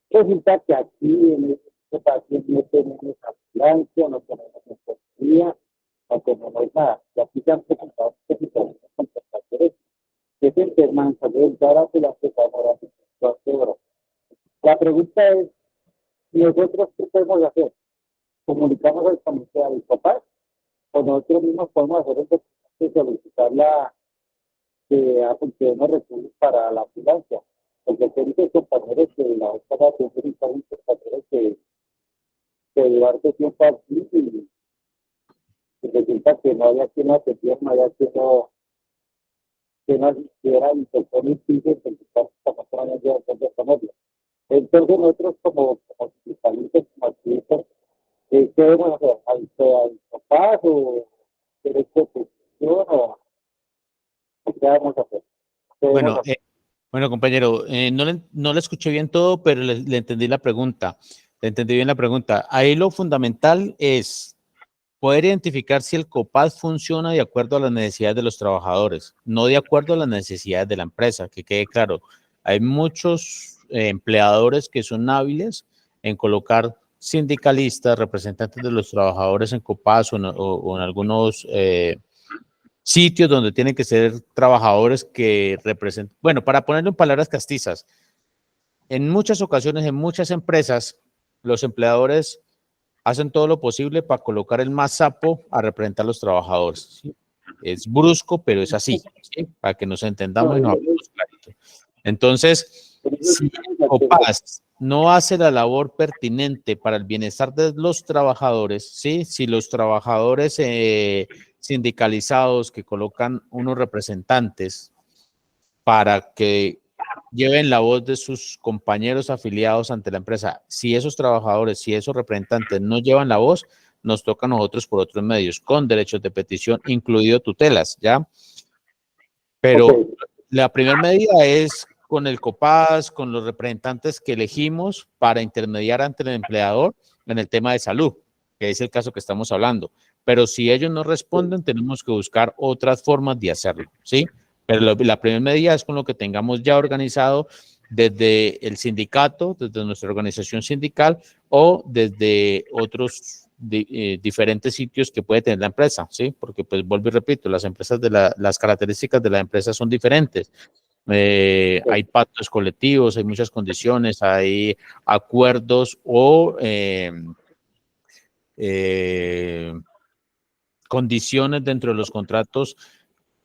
resulta que aquí en este patio no tenemos ambulancia, no tenemos enfermería, no tenemos nada. Y aquí se han presentado contrataciones que se enferman, salen ahora se las preparamos ahora. La pregunta es, ¿nosotros qué podemos hacer? ¿Comunicamos al comité de papás o nosotros mismos podemos hacer el documento y solicitar que apuntemos recursos para la ambulancia? Porque tengo compañeros que la otra vez compañeros que llevarse tiempo aquí y resulta que no había quien atendía, no había quien no asistiera y se pone un piso que estamos trabajando de familia. Entonces nosotros como hospitalistas, como activistas, ¿qué debemos hacer? ¿Al papás o derecho de posición o qué vamos a hacer? Bueno, compañero, no le escuché bien todo, pero le entendí la pregunta. Le entendí bien la pregunta. Ahí lo fundamental es poder identificar si el COPAS funciona de acuerdo a las necesidades de los trabajadores, no de acuerdo a las necesidades de la empresa, que quede claro. Hay muchos empleadores que son hábiles en colocar sindicalistas, representantes de los trabajadores en COPAS o en algunos sitios donde tienen que ser trabajadores que representen, bueno, para ponerlo en palabras castizas, en muchas ocasiones, en muchas empresas, los empleadores hacen todo lo posible para colocar el más sapo a representar a los trabajadores, ¿sí? Es brusco, pero es así, ¿sí? Para que nos entendamos y nos hablemos clarito. Entonces, si COPAS no hace la labor pertinente para el bienestar de los trabajadores, ¿sí? Si los trabajadores sindicalizados que colocan unos representantes para que lleven la voz de sus compañeros afiliados ante la empresa, si esos trabajadores, si esos representantes no llevan la voz, nos toca a nosotros por otros medios, con derechos de petición, incluido tutelas, ¿ya? Pero la primera medida es con el COPAS, con los representantes que elegimos para intermediar ante el empleador en el tema de salud. que es el caso que estamos hablando. Pero si ellos no responden, tenemos que buscar otras formas de hacerlo, ¿sí? Pero la primera medida es con lo que tengamos ya organizado desde el sindicato, desde nuestra organización sindical o desde otros diferentes sitios que puede tener la empresa, ¿sí? Porque, pues, vuelvo y repito, las empresas las características de la empresa son diferentes. Hay pactos colectivos, hay muchas condiciones, hay acuerdos o condiciones dentro de los contratos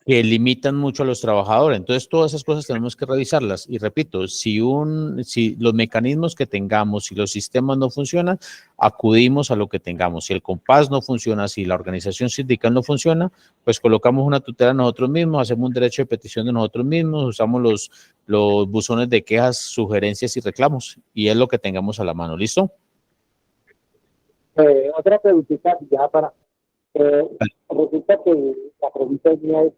que limitan mucho a los trabajadores. Entonces, todas esas cosas tenemos que revisarlas. Y repito, si los mecanismos que tengamos, si los sistemas no funcionan, acudimos a lo que tengamos. Si el compás no funciona, si la organización sindical no funciona, pues colocamos una tutela nosotros mismos, hacemos un derecho de petición de nosotros mismos, usamos los buzones de quejas, sugerencias y reclamos. Y es lo que tengamos a la mano. ¿Listo? Otra preguntita ya para... resulta que la pregunta mía es,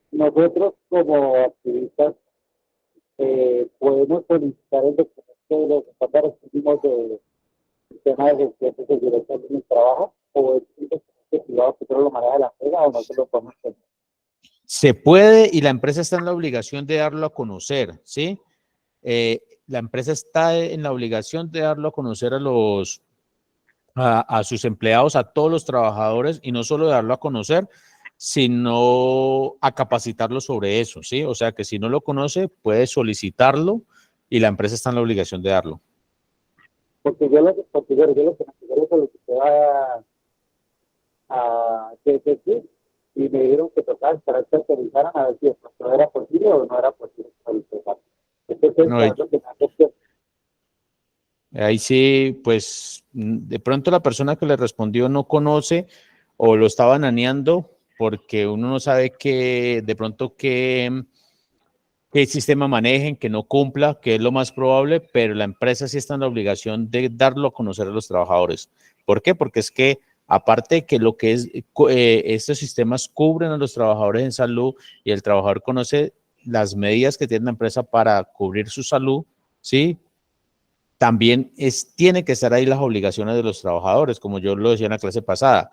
nosotros como activistas podemos solicitar el documento de los estándares mínimos del sistema de gestión de seguridad en el trabajo, o es un documento privado que solo lo maneja la empresa, o no se lo podemos tener. Se puede y la empresa está en la obligación de darlo a conocer, ¿sí? La empresa está en la obligación de darlo a conocer a sus empleados, a todos los trabajadores, y no solo darlo a conocer, sino a capacitarlo sobre eso, ¿sí? O sea que si no lo conoce, puede solicitarlo y la empresa está en la obligación de darlo. Porque yo lo que me solicité a CSC y me dijeron que tocaba esperar que autorizaran a ver si esto era posible o no era posible solicitar. Entonces, No, lo que me hace ahí sí, pues de pronto la persona que le respondió no conoce o lo está bananeando porque uno no sabe de pronto qué sistema manejen, que no cumpla, que es lo más probable, pero la empresa sí está en la obligación de darlo a conocer a los trabajadores. ¿Por qué? Porque es que aparte de que lo que es estos sistemas cubren a los trabajadores en salud y el trabajador conoce las medidas que tiene la empresa para cubrir su salud, ¿sí? También tiene que estar ahí las obligaciones de los trabajadores, como yo lo decía en la clase pasada.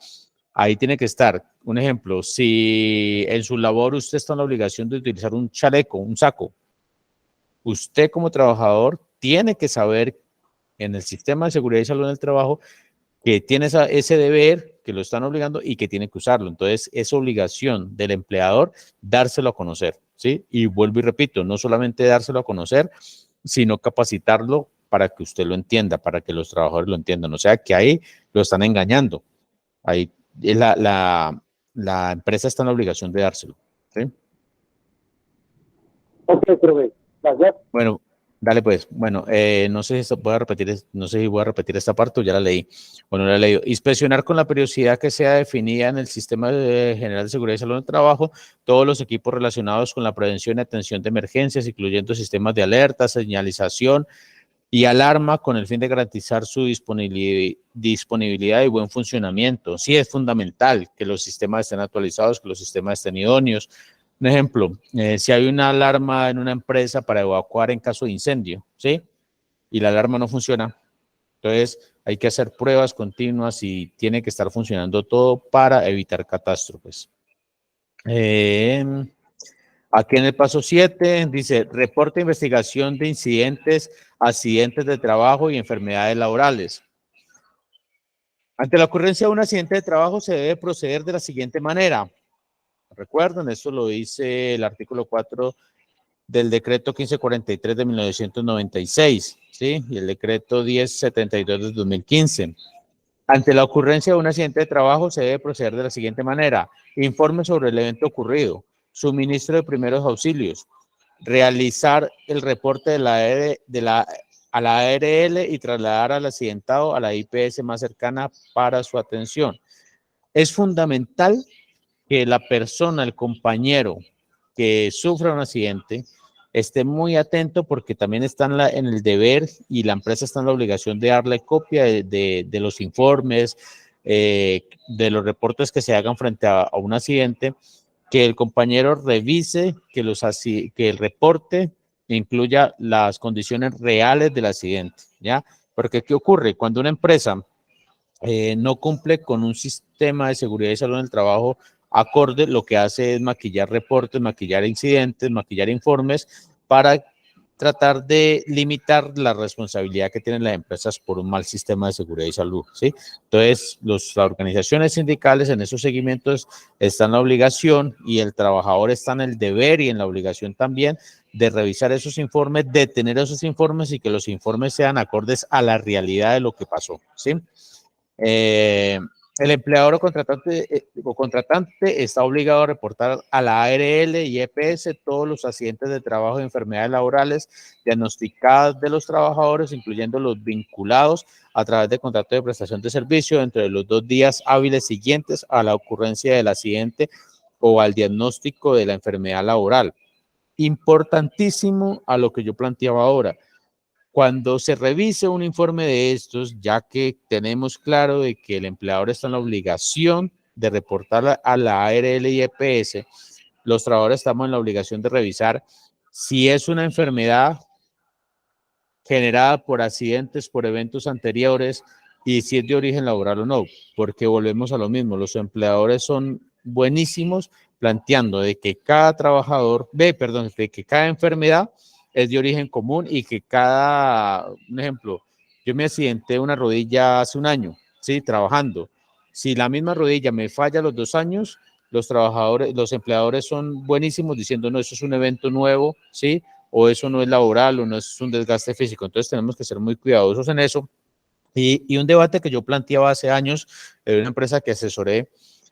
Ahí tiene que estar, un ejemplo, si en su labor usted está en la obligación de utilizar un chaleco, un saco, usted como trabajador tiene que saber en el sistema de seguridad y salud en el trabajo que tiene ese deber, que lo están obligando y que tiene que usarlo. Entonces, es obligación del empleador dárselo a conocer, ¿sí? Y vuelvo y repito, no solamente dárselo a conocer, sino capacitarlo para que usted lo entienda, para que los trabajadores lo entiendan. O sea, que ahí lo están engañando. Ahí la empresa está en la obligación de dárselo, ¿sí? Ok, profe, gracias. Bueno, dale pues. Bueno, no sé si voy a repetir, no sé si voy a repetir esta parte o ya la leí. Bueno, la he leído. Inspeccionar con la periodicidad que sea definida en el Sistema General de Seguridad y Salud en el Trabajo todos los equipos relacionados con la prevención y atención de emergencias, incluyendo sistemas de alerta, señalización y alarma, con el fin de garantizar su disponibilidad y buen funcionamiento. Sí, es fundamental que los sistemas estén actualizados, que los sistemas estén idóneos. Un ejemplo, si hay una alarma en una empresa para evacuar en caso de incendio, ¿sí? Y la alarma no funciona, entonces hay que hacer pruebas continuas y tiene que estar funcionando todo para evitar catástrofes. Aquí en el paso 7 dice, reporte de investigación de incidentes, accidentes de trabajo y enfermedades laborales. Ante la ocurrencia de un accidente de trabajo se debe proceder de la siguiente manera. Recuerden, esto lo dice el artículo 4 del decreto 1543 de 1996, ¿sí? Y el decreto 1072 de 2015. Ante la ocurrencia de un accidente de trabajo se debe proceder de la siguiente manera. Informe sobre el evento ocurrido, suministro de primeros auxilios, realizar el reporte a la ARL y trasladar al accidentado a la IPS más cercana para su atención. Es fundamental que la persona, el compañero que sufra un accidente, esté muy atento porque también está en el deber y la empresa está en la obligación de darle copia de los informes, de los reportes que se hagan frente a un accidente, que el compañero revise que el reporte incluya las condiciones reales del accidente, ¿ya? Porque ¿qué ocurre? Cuando una empresa no cumple con un sistema de seguridad y salud en el trabajo acorde, lo que hace es maquillar reportes, maquillar incidentes, maquillar informes para tratar de limitar la responsabilidad que tienen las empresas por un mal sistema de seguridad y salud, ¿sí? Entonces, las organizaciones sindicales en esos seguimientos están en la obligación y el trabajador está en el deber y en la obligación también de revisar esos informes, de tener esos informes y que los informes sean acordes a la realidad de lo que pasó, ¿sí? Eh, el empleador o contratante está obligado a reportar a la ARL y EPS todos los accidentes de trabajo y enfermedades laborales diagnosticadas de los trabajadores, incluyendo los vinculados a través de contrato de prestación de servicio entre los 2 días hábiles siguientes a la ocurrencia del accidente o al diagnóstico de la enfermedad laboral. Importantísimo a lo que yo planteaba ahora. Cuando se revise un informe de estos, ya que tenemos claro de que el empleador está en la obligación de reportar a la ARL y EPS, los trabajadores estamos en la obligación de revisar si es una enfermedad generada por accidentes, por eventos anteriores y si es de origen laboral o no, porque volvemos a lo mismo, los empleadores son buenísimos planteando de que cada trabajador, de que cada enfermedad es de origen común y que un ejemplo, yo me accidenté una rodilla hace un año, sí, trabajando. Si la misma rodilla me falla a los 2 años, los empleadores son buenísimos diciendo, no, eso es un evento nuevo, sí, o eso no es laboral o no es un desgaste físico. Entonces tenemos que ser muy cuidadosos en eso. Y un debate que yo planteaba hace años en una empresa que asesoré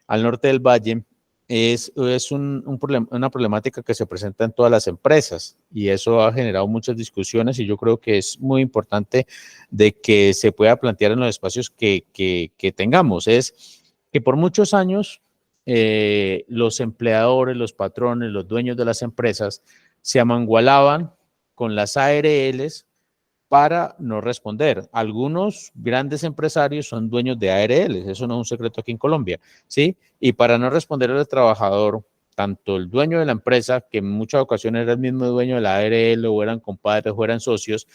al norte del Valle es una problemática que se presenta en todas las empresas y eso ha generado muchas discusiones y yo creo que es muy importante de que se pueda plantear en los espacios que tengamos. Es que por muchos años los empleadores, los patrones, los dueños de las empresas se amangualaban con las ARLs para no responder. Algunos grandes empresarios son dueños de ARLs, eso no es un secreto aquí en Colombia, ¿sí? Y para no responder al trabajador, tanto el dueño de la empresa, que en muchas ocasiones era el mismo dueño de la ARL, o eran compadres, o eran socios,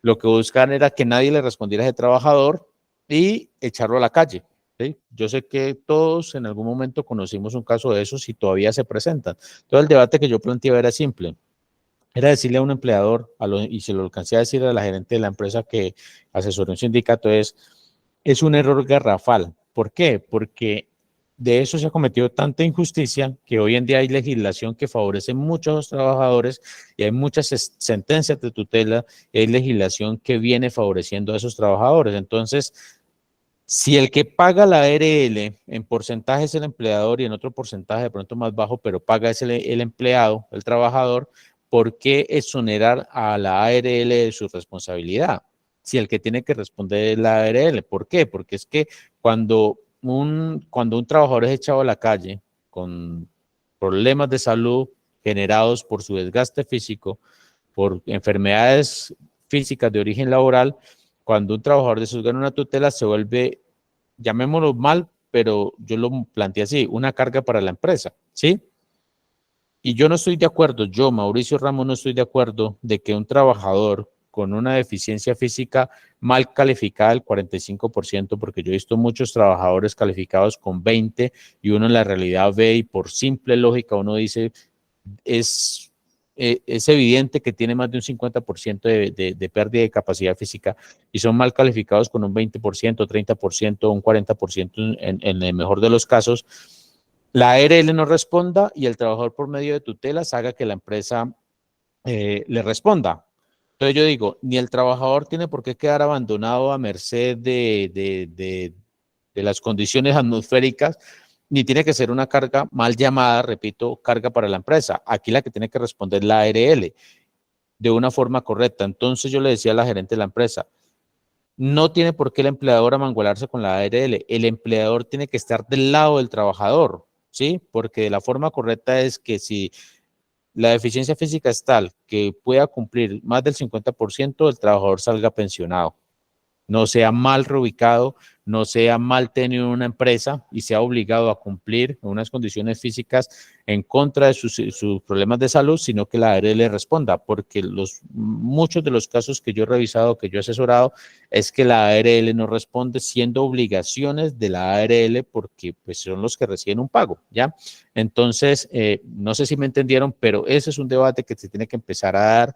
lo que buscaban era que nadie le respondiera a ese trabajador y echarlo a la calle. ¿Sí? Yo sé que todos en algún momento conocimos un caso de esos y todavía se presentan. Todo el debate que yo planteaba era simple. Era decirle a un empleador, y se lo alcancé a decir a la gerente de la empresa que asesoró un sindicato, es un error garrafal. ¿Por qué? Porque de eso se ha cometido tanta injusticia que hoy en día hay legislación que favorece mucho a los trabajadores y hay muchas sentencias de tutela y hay legislación que viene favoreciendo a esos trabajadores. Entonces, si el que paga la ARL en porcentaje es el empleador y en otro porcentaje de pronto más bajo, pero paga es el empleado, el trabajador, ¿por qué exonerar a la ARL de su responsabilidad? Si el que tiene que responder es la ARL. ¿Por qué? Porque es que cuando un trabajador es echado a la calle con problemas de salud generados por su desgaste físico, por enfermedades físicas de origen laboral, cuando un trabajador de esos gana una tutela, se vuelve, llamémoslo mal, pero yo lo planteé así, una carga para la empresa, ¿sí? Y yo no estoy de acuerdo, yo, Mauricio Ramos, no estoy de acuerdo de que un trabajador con una deficiencia física mal calificada del 45%, porque yo he visto muchos trabajadores calificados con 20 y uno en la realidad ve y por simple lógica uno dice, es evidente que tiene más de un 50% de pérdida de capacidad física y son mal calificados con un 20%, 30%, un 40% en el mejor de los casos. La ARL no responda y el trabajador por medio de tutelas haga que la empresa le responda. Entonces yo digo, ni el trabajador tiene por qué quedar abandonado a merced de las condiciones atmosféricas, ni tiene que ser una carga mal llamada, repito, carga para la empresa. Aquí la que tiene que responder la ARL de una forma correcta. Entonces yo le decía a la gerente de la empresa, no tiene por qué el empleador amangualarse con la ARL. El empleador tiene que estar del lado del trabajador, ¿sí? Porque la forma correcta es que si la deficiencia física es tal que pueda cumplir más del 50%, el trabajador salga pensionado. no sea mal reubicado, no sea mal tenido en una empresa y sea obligado a cumplir unas condiciones físicas en contra de sus problemas de salud, sino que la ARL responda, porque muchos de los casos que yo he revisado, que yo he asesorado, es que la ARL no responde, siendo obligaciones de la ARL porque pues, son los que reciben un pago, ¿ya? Entonces, no sé si me entendieron, pero ese es un debate que se tiene que empezar a dar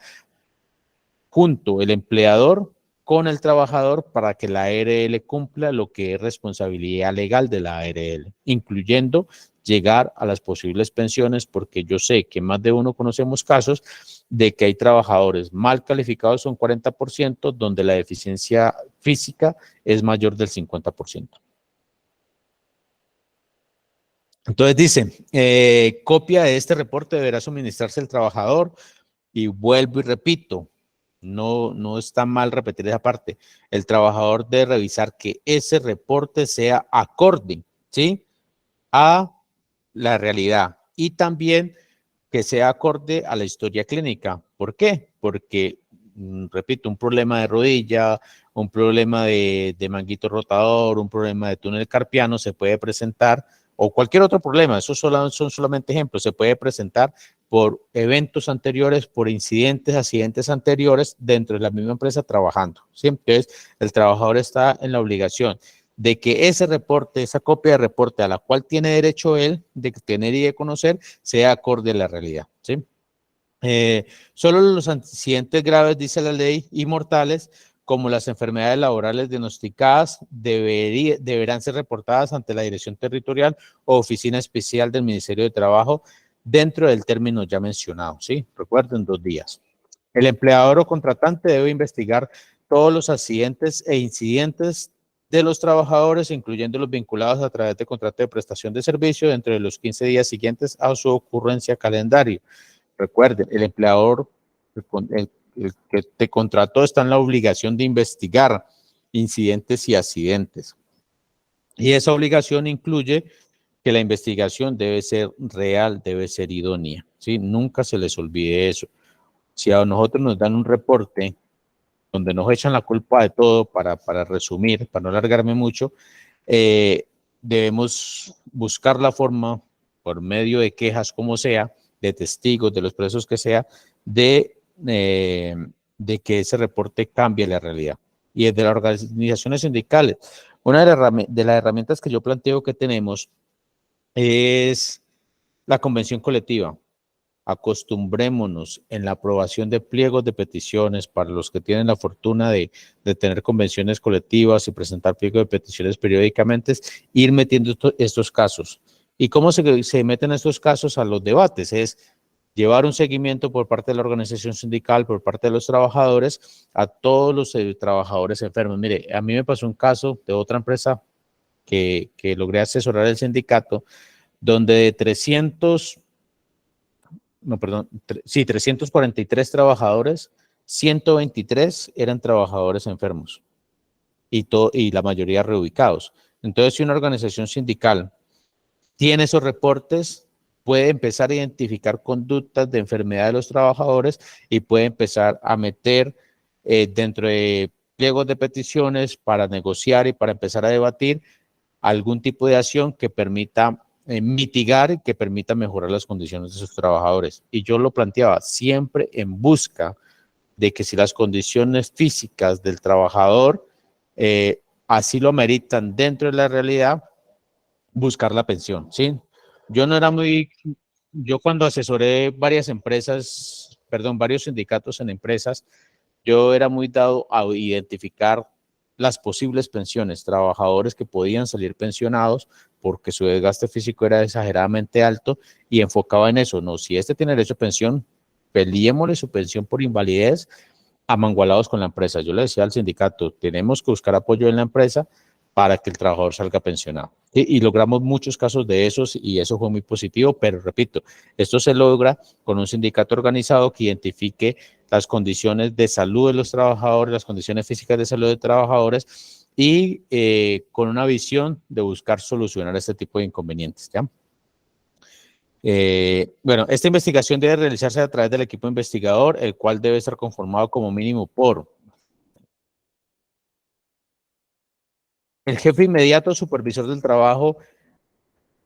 junto el empleador con el trabajador para que la ARL cumpla lo que es responsabilidad legal de la ARL, incluyendo llegar a las posibles pensiones, porque yo sé que más de uno conocemos casos de que hay trabajadores mal calificados, un 40%, donde la deficiencia física es mayor del 50%. Entonces dice, copia de este reporte deberá suministrarse el trabajador y vuelvo y repito, no está mal repetir esa parte. El trabajador debe revisar que ese reporte sea acorde, ¿sí? A la realidad y también que sea acorde a la historia clínica. ¿Por qué? Porque, repito, un problema de rodilla, un problema de manguito rotador, un problema de túnel carpiano se puede presentar, o cualquier otro problema, esos son solamente ejemplos, se puede presentar por eventos anteriores, por incidentes, accidentes anteriores dentro de la misma empresa trabajando, ¿sí? Entonces, el trabajador está en la obligación de que ese reporte, esa copia de reporte a la cual tiene derecho él de tener y de conocer, sea acorde a la realidad, ¿sí? Solo los accidentes graves, dice la ley, y mortales, como las enfermedades laborales diagnosticadas, deberán ser reportadas ante la Dirección Territorial o Oficina Especial del Ministerio de Trabajo dentro del término ya mencionado, ¿sí? Recuerden, 2 días. El empleador o contratante debe investigar todos los accidentes e incidentes de los trabajadores, incluyendo los vinculados a través de contrato de prestación de servicio, dentro de los 15 días siguientes a su ocurrencia calendario. Recuerden, el empleador, el que te contrató, está en la obligación de investigar incidentes y accidentes. Y esa obligación incluye que la investigación debe ser real, debe ser idónea, ¿sí? Nunca se les olvide eso. Si a nosotros nos dan un reporte donde nos echan la culpa de todo, para resumir, para no alargarme mucho, debemos buscar la forma, por medio de quejas como sea, de testigos, de los presos que sea, de que ese reporte cambie la realidad. Y desde las organizaciones sindicales, una de las herramientas que yo planteo que tenemos es la convención colectiva. Acostumbrémonos en la aprobación de pliegos de peticiones para los que tienen la fortuna de tener convenciones colectivas y presentar pliegos de peticiones periódicamente, ir metiendo estos casos. ¿Y cómo se meten estos casos a los debates? Es llevar un seguimiento por parte de la organización sindical, por parte de los trabajadores, a todos los trabajadores enfermos. Mire, a mí me pasó un caso de otra empresa que logré asesorar el sindicato, donde de 343 trabajadores, 123 eran trabajadores enfermos y la mayoría reubicados. Entonces, si una organización sindical tiene esos reportes, puede empezar a identificar conductas de enfermedad de los trabajadores y puede empezar a meter dentro de pliegos de peticiones para negociar y para empezar a debatir algún tipo de acción que permita mitigar y que permita mejorar las condiciones de sus trabajadores. Y yo lo planteaba siempre en busca de que si las condiciones físicas del trabajador así lo ameritan dentro de la realidad, buscar la pensión, ¿sí? Yo cuando asesoré varias empresas, varios sindicatos en empresas, yo era muy dado a identificar las posibles pensiones, trabajadores que podían salir pensionados porque su desgaste físico era exageradamente alto y enfocaba en eso. No, si este tiene derecho a pensión, peleémosle su pensión por invalidez amangualados con la empresa. Yo le decía al sindicato, tenemos que buscar apoyo en la empresa para que el trabajador salga pensionado. Y logramos muchos casos de esos y eso fue muy positivo, pero repito, esto se logra con un sindicato organizado que identifique las condiciones de salud de los trabajadores, las condiciones físicas de salud de trabajadores y con una visión de buscar solucionar este tipo de inconvenientes, ¿ya? Bueno, esta investigación debe realizarse a través del equipo investigador, el cual debe estar conformado como mínimo por El jefe inmediato, supervisor del trabajo,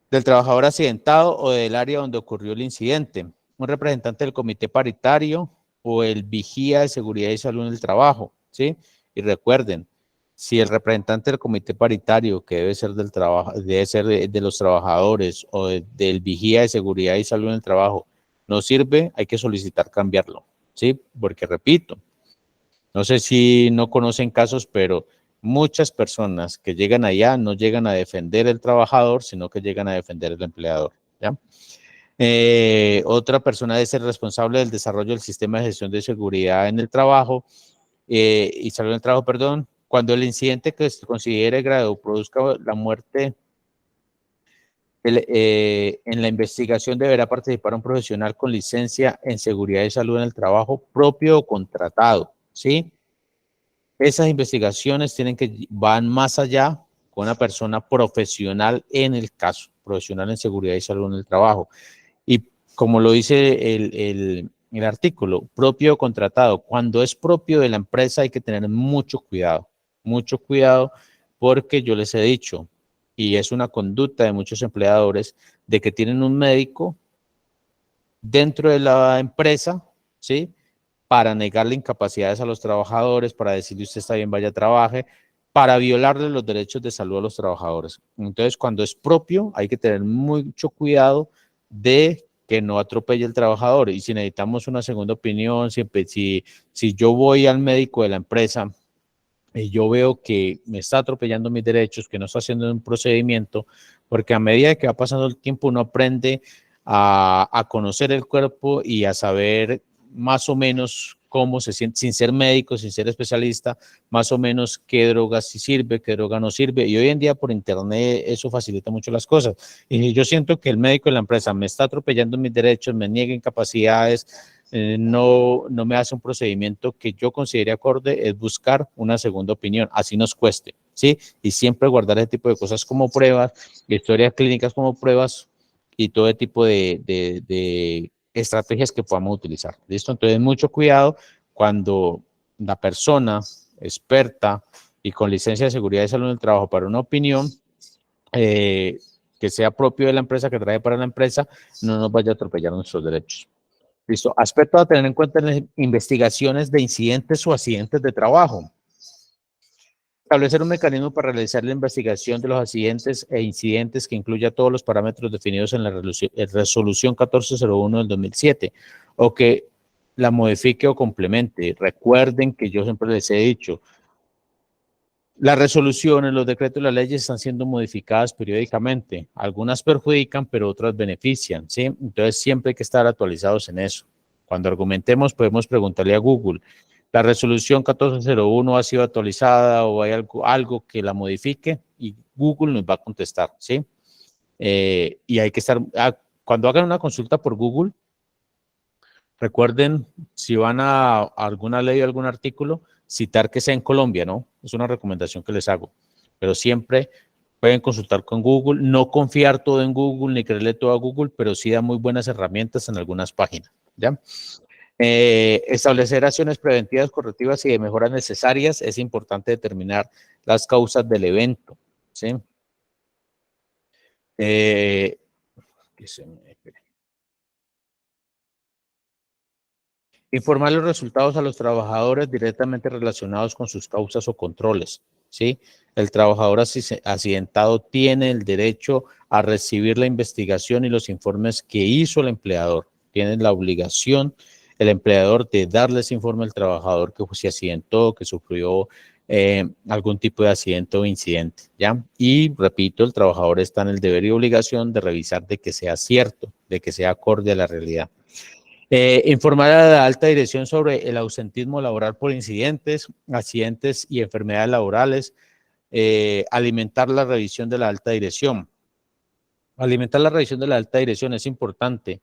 del trabajador accidentado o del área donde ocurrió el incidente, un representante del comité paritario o el vigía de seguridad y salud en el trabajo, ¿sí? Y recuerden, si el representante del comité paritario, que debe ser del trabajo, debe ser de los trabajadores o del vigía de seguridad y salud en el trabajo, no sirve, hay que solicitar cambiarlo, ¿sí? Porque repito, no sé si no conocen casos, pero muchas personas que llegan allá no llegan a defender el trabajador, sino que llegan a defender el empleador, ¿ya? Otra persona debe ser responsable del desarrollo del sistema de gestión de seguridad en el trabajo y salud en el trabajo, perdón, cuando el incidente que se considere grave o produzca la muerte, en la investigación deberá participar un profesional con licencia en seguridad y salud en el trabajo propio o contratado, ¿sí? Esas investigaciones van más allá con una persona profesional en el caso, profesional en seguridad y salud en el trabajo. Y como lo dice el artículo, propio o contratado. Cuando es propio de la empresa hay que tener mucho cuidado porque yo les he dicho, y es una conducta de muchos empleadores, de que tienen un médico dentro de la empresa, ¿sí? Para negarle incapacidades a los trabajadores, para decirle usted está bien, vaya, trabaje, para violarle los derechos de salud a los trabajadores. Entonces, cuando es propio, hay que tener mucho cuidado de que no atropelle el trabajador. Y si necesitamos una segunda opinión, siempre, si yo voy al médico de la empresa y yo veo que me está atropellando mis derechos, que no está haciendo un procedimiento, porque a medida que va pasando el tiempo uno aprende a conocer el cuerpo y a saber más o menos cómo se siente, sin ser médico, sin ser especialista, más o menos qué droga sí sirve, qué droga no sirve. Y hoy en día por internet eso facilita mucho las cosas. Y yo siento que el médico de la empresa me está atropellando mis derechos, me niega incapacidades, no me hace un procedimiento que yo considere acorde, es buscar una segunda opinión, así nos cueste, ¿sí? Y siempre guardar ese tipo de cosas como pruebas, historias clínicas como pruebas y todo tipo de estrategias que podamos utilizar, ¿listo? Entonces, mucho cuidado cuando la persona experta y con licencia de seguridad y salud en el trabajo para una opinión que sea propio de la empresa, que trae para la empresa, no nos vaya a atropellar nuestros derechos. Listo. Aspecto a tener en cuenta en las investigaciones de incidentes o accidentes de trabajo. Establecer un mecanismo para realizar la investigación de los accidentes e incidentes que incluya todos los parámetros definidos en la resolución 1401 del 2007 o que la modifique o complemente. Recuerden que yo siempre les he dicho, las resoluciones, los decretos y las leyes están siendo modificadas periódicamente. Algunas perjudican, pero otras benefician, ¿sí? Entonces siempre hay que estar actualizados en eso. Cuando argumentemos, podemos preguntarle a Google, ¿la resolución 1401 ha sido actualizada o hay algo que la modifique? Y Google nos va a contestar, ¿sí? Y hay que estar, cuando hagan una consulta por Google, recuerden, si van a alguna ley o algún artículo, citar que sea en Colombia, ¿no? Es una recomendación que les hago. Pero siempre pueden consultar con Google, no confiar todo en Google ni creerle todo a Google, pero sí da muy buenas herramientas en algunas páginas, ¿ya? Establecer acciones preventivas, correctivas y de mejoras necesarias. Es importante determinar las causas del evento, ¿sí? Informar los resultados a los trabajadores directamente relacionados con sus causas o controles, ¿sí? El trabajador accidentado tiene el derecho a recibir la investigación y los informes que hizo el empleador. Tiene la obligación el empleador de darle ese informe al trabajador que se accidentó, que sufrió algún tipo de accidente o incidente, ¿ya? Y repito, el trabajador está en el deber y obligación de revisar de que sea cierto, de que sea acorde a la realidad. Informar a la alta dirección sobre el ausentismo laboral por incidentes, accidentes y enfermedades laborales. Alimentar la revisión de la alta dirección. Alimentar la revisión de la alta dirección es importante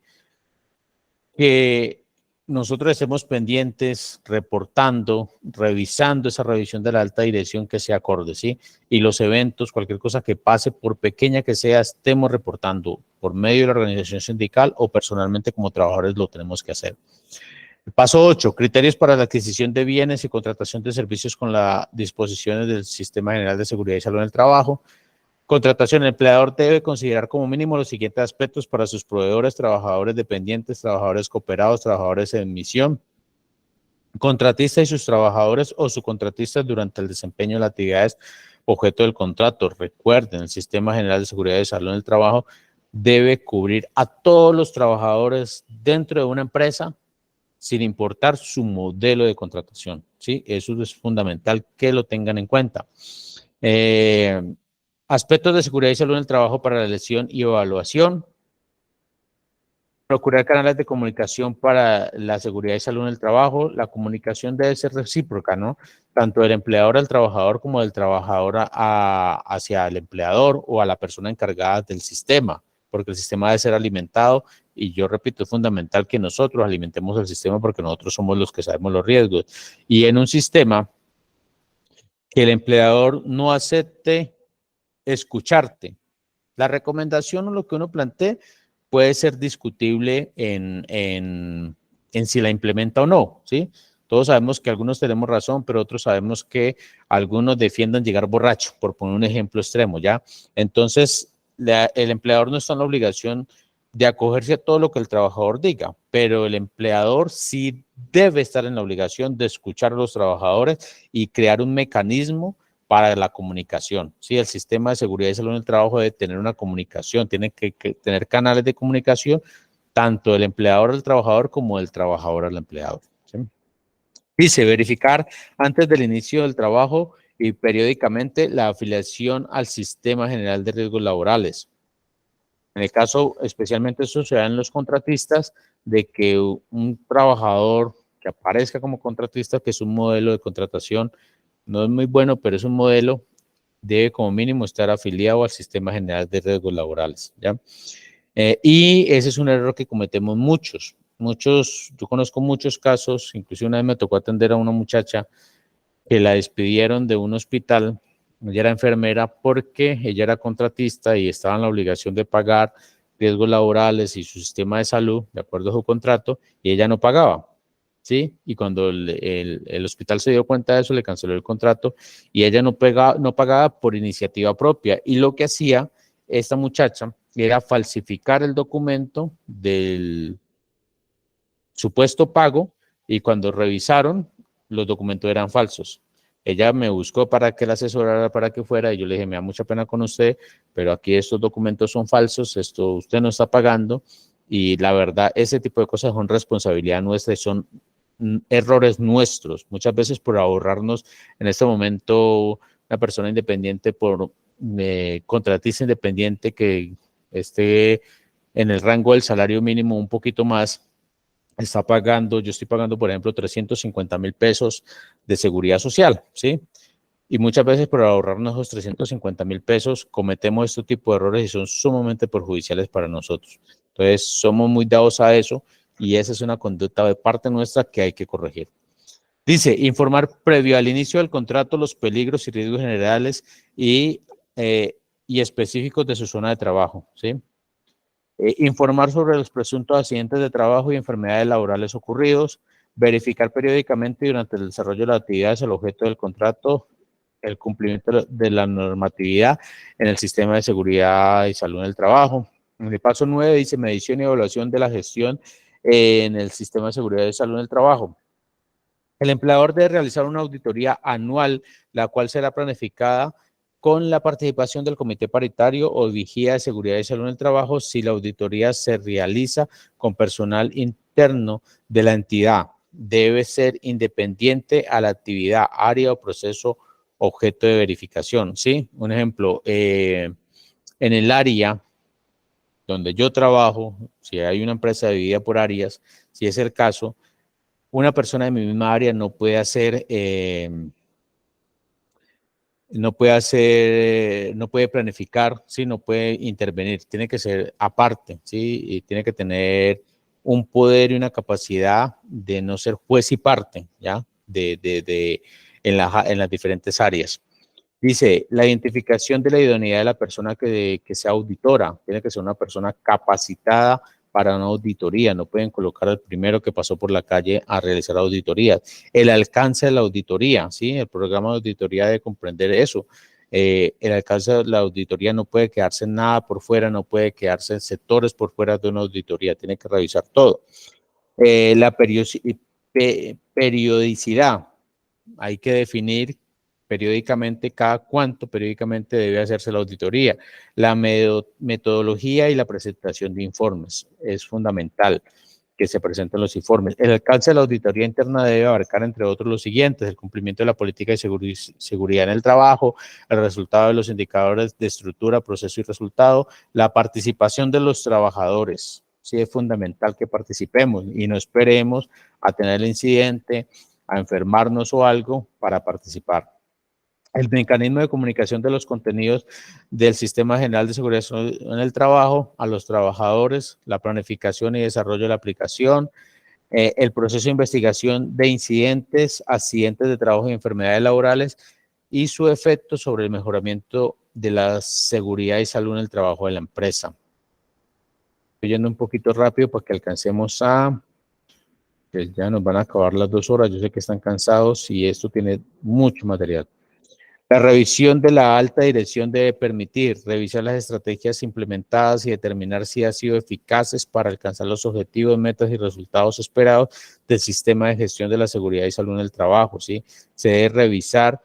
que nosotros estemos pendientes, reportando, revisando esa revisión de la alta dirección que sea acorde, ¿sí? Y los eventos, cualquier cosa que pase, por pequeña que sea, estemos reportando por medio de la organización sindical o personalmente como trabajadores lo tenemos que hacer. Paso 8, criterios para la adquisición de bienes y contratación de servicios con las disposiciones del Sistema General de Seguridad y Salud en el Trabajo. Contratación, el empleador debe considerar como mínimo los siguientes aspectos para sus proveedores, trabajadores dependientes, trabajadores cooperados, trabajadores en misión, contratista y sus trabajadores o subcontratistas durante el desempeño de las actividades objeto del contrato. Recuerden, el Sistema General de Seguridad y Salud en el Trabajo debe cubrir a todos los trabajadores dentro de una empresa sin importar su modelo de contratación, ¿sí? Eso es fundamental que lo tengan en cuenta. Aspectos de seguridad y salud en el trabajo para la elección y evaluación. Procurar canales de comunicación para la seguridad y salud en el trabajo. La comunicación debe ser recíproca, ¿no? Tanto del empleador al trabajador como del trabajador hacia el empleador o a la persona encargada del sistema, porque el sistema debe ser alimentado y yo repito, es fundamental que nosotros alimentemos el sistema porque nosotros somos los que sabemos los riesgos. Y en un sistema que el empleador no acepte escucharte, la recomendación o lo que uno plantee puede ser discutible en si la implementa o no, ¿sí? Todos sabemos que algunos tenemos razón, pero otros sabemos que algunos defiendan llegar borracho, por poner un ejemplo extremo, ¿ya? Entonces, el empleador no está en la obligación de acogerse a todo lo que el trabajador diga, pero el empleador sí debe estar en la obligación de escuchar a los trabajadores y crear un mecanismo para la comunicación. Sí, el sistema de seguridad y salud en el trabajo debe tener una comunicación, tiene que tener canales de comunicación, tanto del empleador al trabajador como del trabajador al empleador. ¿Sí? Dice, verificar antes del inicio del trabajo y periódicamente la afiliación al Sistema General de Riesgos Laborales. En el caso, especialmente eso se da en los contratistas, de que un trabajador que aparezca como contratista, que es un modelo de contratación, no es muy bueno, pero es un modelo, debe como mínimo estar afiliado al Sistema General de Riesgos Laborales, ¿ya? Y ese es un error que cometemos muchos, yo conozco muchos casos, inclusive una vez me tocó atender a una muchacha que la despidieron de un hospital, ella era enfermera porque ella era contratista y estaba en la obligación de pagar riesgos laborales y su sistema de salud, de acuerdo a su contrato, y ella no pagaba. ¿Sí? Y cuando el hospital se dio cuenta de eso, le canceló el contrato y ella no pagaba por iniciativa propia. Y lo que hacía esta muchacha era falsificar el documento del supuesto pago y cuando revisaron, los documentos eran falsos. Ella me buscó para que la asesorara, para que fuera, y yo le dije, me da mucha pena con usted, pero aquí estos documentos son falsos, esto usted no está pagando, y la verdad, ese tipo de cosas son responsabilidad nuestra y son errores nuestros, muchas veces por ahorrarnos en este momento una persona independiente, por contratista independiente que esté en el rango del salario mínimo un poquito más, está pagando, yo estoy pagando, por ejemplo, 350,000 pesos de seguridad social, ¿sí? Y muchas veces por ahorrarnos esos 350,000 pesos cometemos este tipo de errores y son sumamente perjudiciales para nosotros. Entonces, somos muy dados a eso y esa es una conducta de parte nuestra que hay que corregir. Dice, informar previo al inicio del contrato los peligros y riesgos generales y específicos de su zona de trabajo, ¿sí? Informar sobre los presuntos accidentes de trabajo y enfermedades laborales ocurridos, verificar periódicamente durante el desarrollo de las actividades el objeto del contrato, el cumplimiento de la normatividad en el sistema de seguridad y salud en el trabajo. En el paso 9 dice medición y evaluación de la gestión en el sistema de seguridad y salud en el trabajo. El empleador debe realizar una auditoría anual, la cual será planificada con la participación del comité paritario o vigía de seguridad y salud en el trabajo si la auditoría se realiza con personal interno de la entidad. Debe ser independiente a la actividad, área o proceso objeto de verificación, ¿sí? Un ejemplo, en el área donde yo trabajo, si hay una empresa dividida por áreas, si es el caso, una persona de mi misma área no puede planificar, ¿sí? No puede intervenir, tiene que ser aparte, ¿sí? Y tiene que tener un poder y una capacidad de no ser juez y parte, ¿ya? En las diferentes áreas. Dice, la identificación de la idoneidad de la persona que sea auditora, tiene que ser una persona capacitada para una auditoría, no pueden colocar al primero que pasó por la calle a realizar auditorías. El alcance de la auditoría, ¿sí? El programa de auditoría debe comprender eso. El alcance de la auditoría no puede quedarse en nada por fuera, no puede quedarse en sectores por fuera de una auditoría, tiene que revisar todo. La periodicidad, hay que definir periódicamente cada cuánto periódicamente debe hacerse la auditoría. La metodología y la presentación de informes es fundamental que se presenten los informes. El alcance de la auditoría interna debe abarcar, entre otros, los siguientes: el cumplimiento de la política de seguridad en el trabajo, el resultado de los indicadores de estructura, proceso y resultado, la participación de los trabajadores. Sí, es fundamental que participemos y no esperemos a tener el incidente, a enfermarnos o algo para participar. El mecanismo de comunicación de los contenidos del Sistema General de Seguridad en el Trabajo a los trabajadores, la planificación y desarrollo de la aplicación, el proceso de investigación de incidentes, accidentes de trabajo y enfermedades laborales y su efecto sobre el mejoramiento de la seguridad y salud en el trabajo de la empresa. Estoy yendo un poquito rápido para que alcancemos que ya nos van a acabar las 2 horas. Yo sé que están cansados y esto tiene mucho material. La revisión de la alta dirección debe permitir revisar las estrategias implementadas y determinar si han sido eficaces para alcanzar los objetivos, metas y resultados esperados del sistema de gestión de la seguridad y salud en el trabajo, ¿sí? Se debe revisar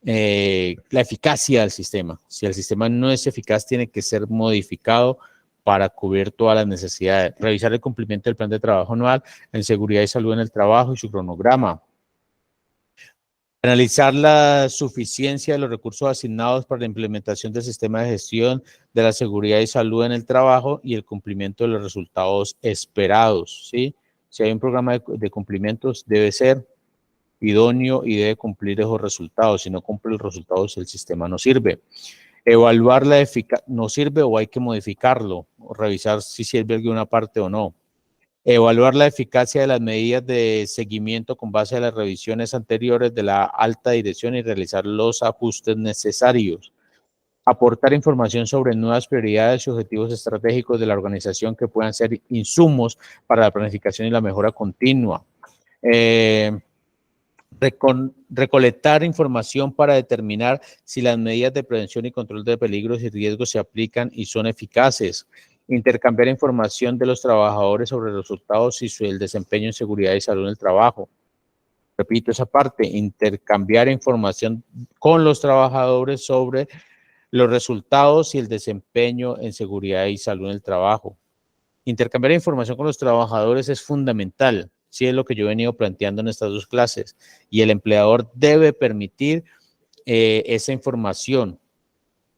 la eficacia del sistema. Si el sistema no es eficaz, tiene que ser modificado para cubrir todas las necesidades. Revisar el cumplimiento del plan de trabajo anual en seguridad y salud en el trabajo y su cronograma. Analizar la suficiencia de los recursos asignados para la implementación del sistema de gestión de la seguridad y salud en el trabajo y el cumplimiento de los resultados esperados, ¿sí? Si hay un programa de cumplimientos, debe ser idóneo y debe cumplir esos resultados. Si no cumple los resultados, el sistema no sirve. Evaluar la eficacia, no sirve o hay que modificarlo, o revisar si sirve alguna parte o no. Evaluar la eficacia de las medidas de seguimiento con base a las revisiones anteriores de la alta dirección y realizar los ajustes necesarios. Aportar información sobre nuevas prioridades y objetivos estratégicos de la organización que puedan ser insumos para la planificación y la mejora continua. Recolectar información para determinar si las medidas de prevención y control de peligros y riesgos se aplican y son eficaces. Intercambiar información de los trabajadores sobre los resultados y el desempeño en seguridad y salud en el trabajo. Repito esa parte: intercambiar información con los trabajadores sobre los resultados y el desempeño en seguridad y salud en el trabajo. Intercambiar información con los trabajadores es fundamental, sí, es lo que yo he venido planteando en estas 2 clases, y el empleador debe permitir esa información.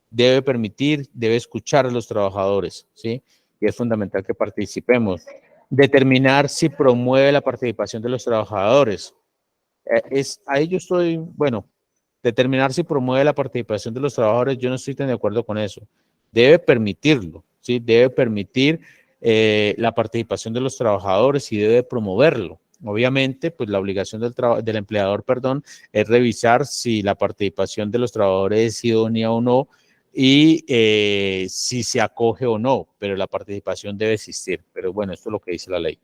Debe escuchar a los trabajadores, ¿sí? Y es fundamental que participemos. Determinar si promueve la participación de los trabajadores. Ahí yo estoy, bueno, determinar si promueve la participación de los trabajadores, yo no estoy tan de acuerdo con eso. Debe permitirlo, ¿sí? Debe permitir la participación de los trabajadores y debe promoverlo. Obviamente, pues la obligación del empleador, es revisar si la participación de los trabajadores es idónea o no, y si se acoge o no, pero la participación debe existir. Pero bueno, esto es lo que dice la ley.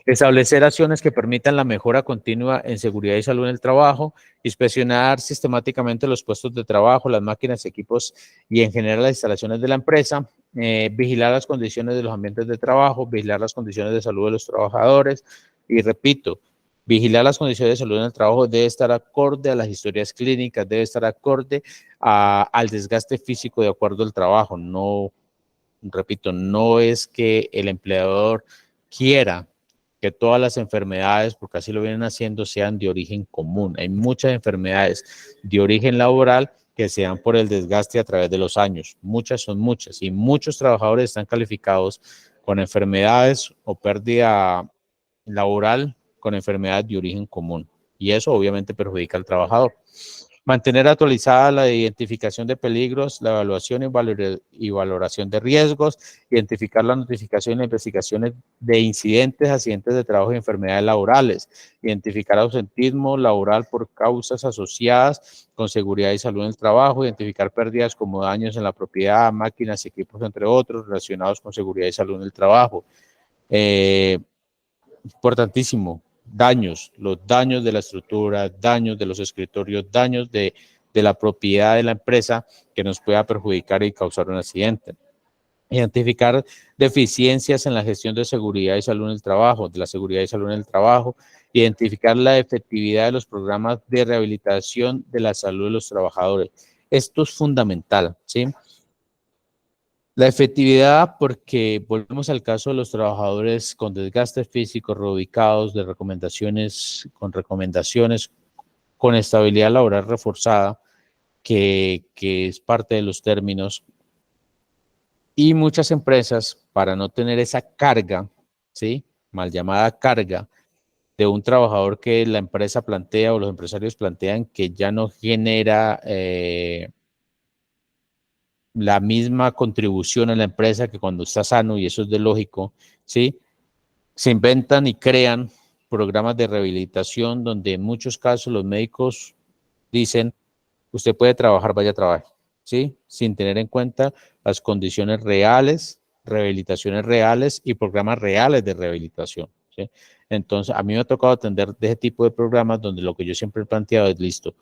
Establecer acciones que permitan la mejora continua en seguridad y salud en el trabajo, inspeccionar sistemáticamente los puestos de trabajo, las máquinas, equipos y en general las instalaciones de la empresa, vigilar las condiciones de los ambientes de trabajo, vigilar las condiciones de salud de los trabajadores y repito, vigilar las condiciones de salud en el trabajo debe estar acorde a las historias clínicas, debe estar acorde al desgaste físico de acuerdo al trabajo. No, repito, no es que el empleador quiera que todas las enfermedades, porque así lo vienen haciendo, sean de origen común. Hay muchas enfermedades de origen laboral que se dan por el desgaste a través de los años. Muchas son muchas y muchos trabajadores están calificados con enfermedades o pérdida laboral con enfermedades de origen común y eso obviamente perjudica al trabajador. Mantener actualizada la identificación de peligros, la evaluación y valoración de riesgos, identificar la notificación e investigaciones de incidentes, accidentes de trabajo y enfermedades laborales, identificar ausentismo laboral por causas asociadas con seguridad y salud en el trabajo, identificar pérdidas como daños en la propiedad, máquinas y equipos, entre otros, relacionados con seguridad y salud en el trabajo. Importantísimo. Los daños de la estructura, daños de los escritorios, daños de la propiedad de la empresa que nos pueda perjudicar y causar un accidente. Identificar deficiencias en la gestión de seguridad y salud en el trabajo, de la seguridad y salud en el trabajo, identificar la efectividad de los programas de rehabilitación de la salud de los trabajadores. Esto es fundamental, ¿sí? La efectividad, porque volvemos al caso de los trabajadores con desgaste físico, reubicados, con recomendaciones, con estabilidad laboral reforzada, que es parte de los términos. Y muchas empresas, para no tener esa carga, ¿sí? Mal llamada carga, de un trabajador que la empresa plantea o los empresarios plantean que ya no genera la misma contribución a la empresa que cuando está sano, y eso es de lógico, ¿sí? Se inventan y crean programas de rehabilitación donde en muchos casos los médicos dicen, usted puede trabajar, vaya a trabajar, ¿sí? Sin tener en cuenta las condiciones reales, rehabilitaciones reales y programas reales de rehabilitación, ¿sí? Entonces, a mí me ha tocado atender de ese tipo de programas donde lo que yo siempre he planteado es, listo,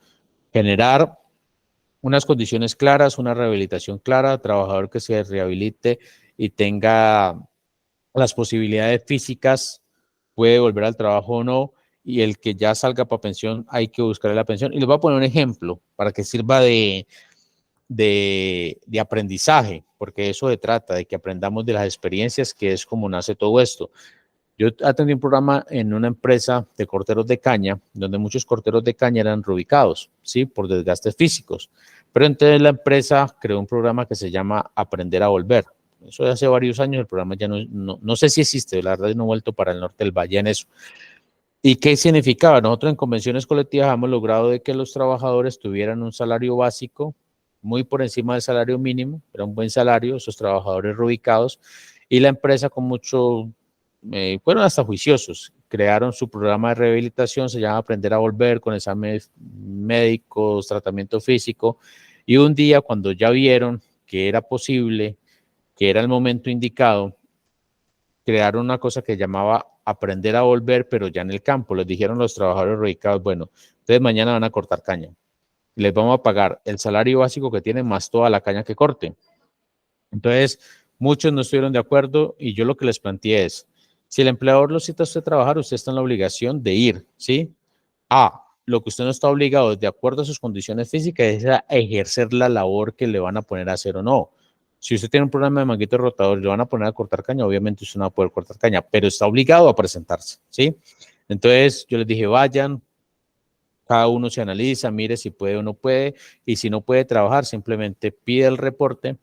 generar unas condiciones claras, una rehabilitación clara, trabajador que se rehabilite y tenga las posibilidades físicas, puede volver al trabajo o no, y el que ya salga para pensión, hay que buscarle la pensión. Y les voy a poner un ejemplo para que sirva de aprendizaje, porque eso se trata, de que aprendamos de las experiencias, que es como nace todo esto. Yo atendí un programa en una empresa de corteros de caña, donde muchos corteros de caña eran reubicados, ¿sí? Por desgastes físicos. Pero entonces la empresa creó un programa que se llama Aprender a Volver. Eso de hace varios años, el programa ya no sé si existe, la verdad no he vuelto para el norte del valle en eso. ¿Y qué significaba? Nosotros en convenciones colectivas hemos logrado de que los trabajadores tuvieran un salario básico muy por encima del salario mínimo, era un buen salario, esos trabajadores reubicados, y la empresa con mucho, fueron hasta juiciosos, crearon su programa de rehabilitación, se llama Aprender a Volver, con exámenes médicos, tratamiento físico, y un día cuando ya vieron que era posible, que era el momento indicado, crearon una cosa que llamaba Aprender a Volver, pero ya en el campo. Les dijeron los trabajadores reubicados, bueno, ustedes mañana van a cortar caña. Les vamos a pagar el salario básico que tienen más toda la caña que corten. Entonces, muchos no estuvieron de acuerdo y yo lo que les planteé es, si el empleador lo cita a usted a trabajar, usted está en la obligación de ir, ¿sí? Lo que usted no está obligado, de acuerdo a sus condiciones físicas, es a ejercer la labor que le van a poner a hacer o no. Si usted tiene un problema de manguito rotador y le van a poner a cortar caña, obviamente usted no va a poder cortar caña, pero está obligado a presentarse, ¿sí? Entonces, yo les dije, vayan, cada uno se analiza, mire si puede o no puede, y si no puede trabajar, simplemente pide el reporte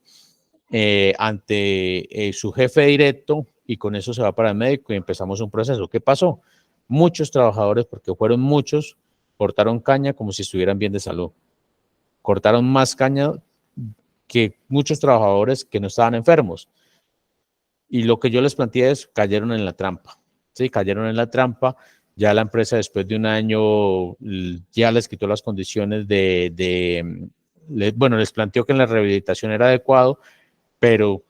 ante su jefe directo y con eso se va para el médico y empezamos un proceso. ¿Qué pasó? Muchos trabajadores, porque fueron muchos, cortaron caña como si estuvieran bien de salud. Cortaron más caña que muchos trabajadores que no estaban enfermos. Y lo que yo les planteé es, cayeron en la trampa. Sí, cayeron en la trampa. Ya la empresa después de un año ya les quitó las condiciones bueno, les planteó que en la rehabilitación era adecuado, pero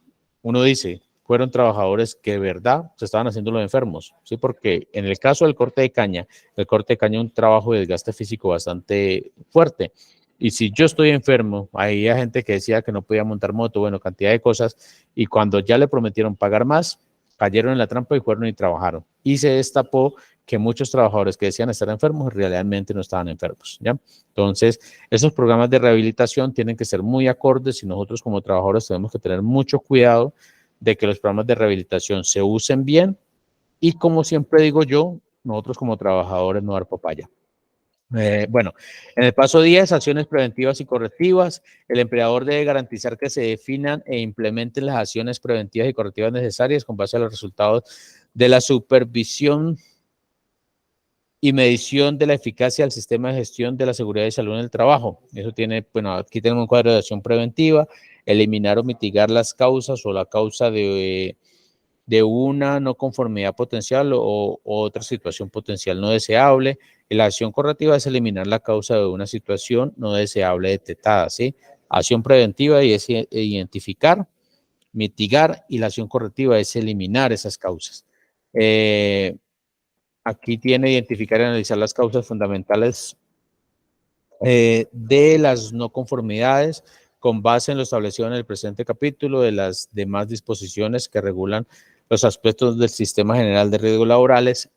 uno dice, fueron trabajadores que de verdad se estaban haciendo los enfermos, ¿sí? Porque en el caso del corte de caña, el corte de caña es un trabajo de desgaste físico bastante fuerte. Y si yo estoy enfermo, había gente que decía que no podía montar moto, bueno, cantidad de cosas, y cuando ya le prometieron pagar más, cayeron en la trampa y fueron y trabajaron. Y se destapó que muchos trabajadores que decían estar enfermos realmente no estaban enfermos, ¿ya? Entonces, esos programas de rehabilitación tienen que ser muy acordes y nosotros como trabajadores tenemos que tener mucho cuidado de que los programas de rehabilitación se usen bien y, como siempre digo yo, nosotros como trabajadores no dar papaya. Bueno, en el paso 10, acciones preventivas y correctivas. El empleador debe garantizar que se definan e implementen las acciones preventivas y correctivas necesarias con base a los resultados de la supervisión y medición de la eficacia del sistema de gestión de la seguridad y salud en el trabajo. Eso tiene, bueno, aquí tenemos un cuadro de acción preventiva, eliminar o mitigar las causas o la causa de una no conformidad potencial o otra situación potencial no deseable. Y la acción correctiva es eliminar la causa de una situación no deseable detectada, ¿sí? Acción preventiva y es identificar, mitigar, y la acción correctiva es eliminar esas causas. Aquí tiene identificar y analizar las causas fundamentales de las no conformidades con base en lo establecido en el presente capítulo de las demás disposiciones que regulan los aspectos del sistema general de riesgos laborales.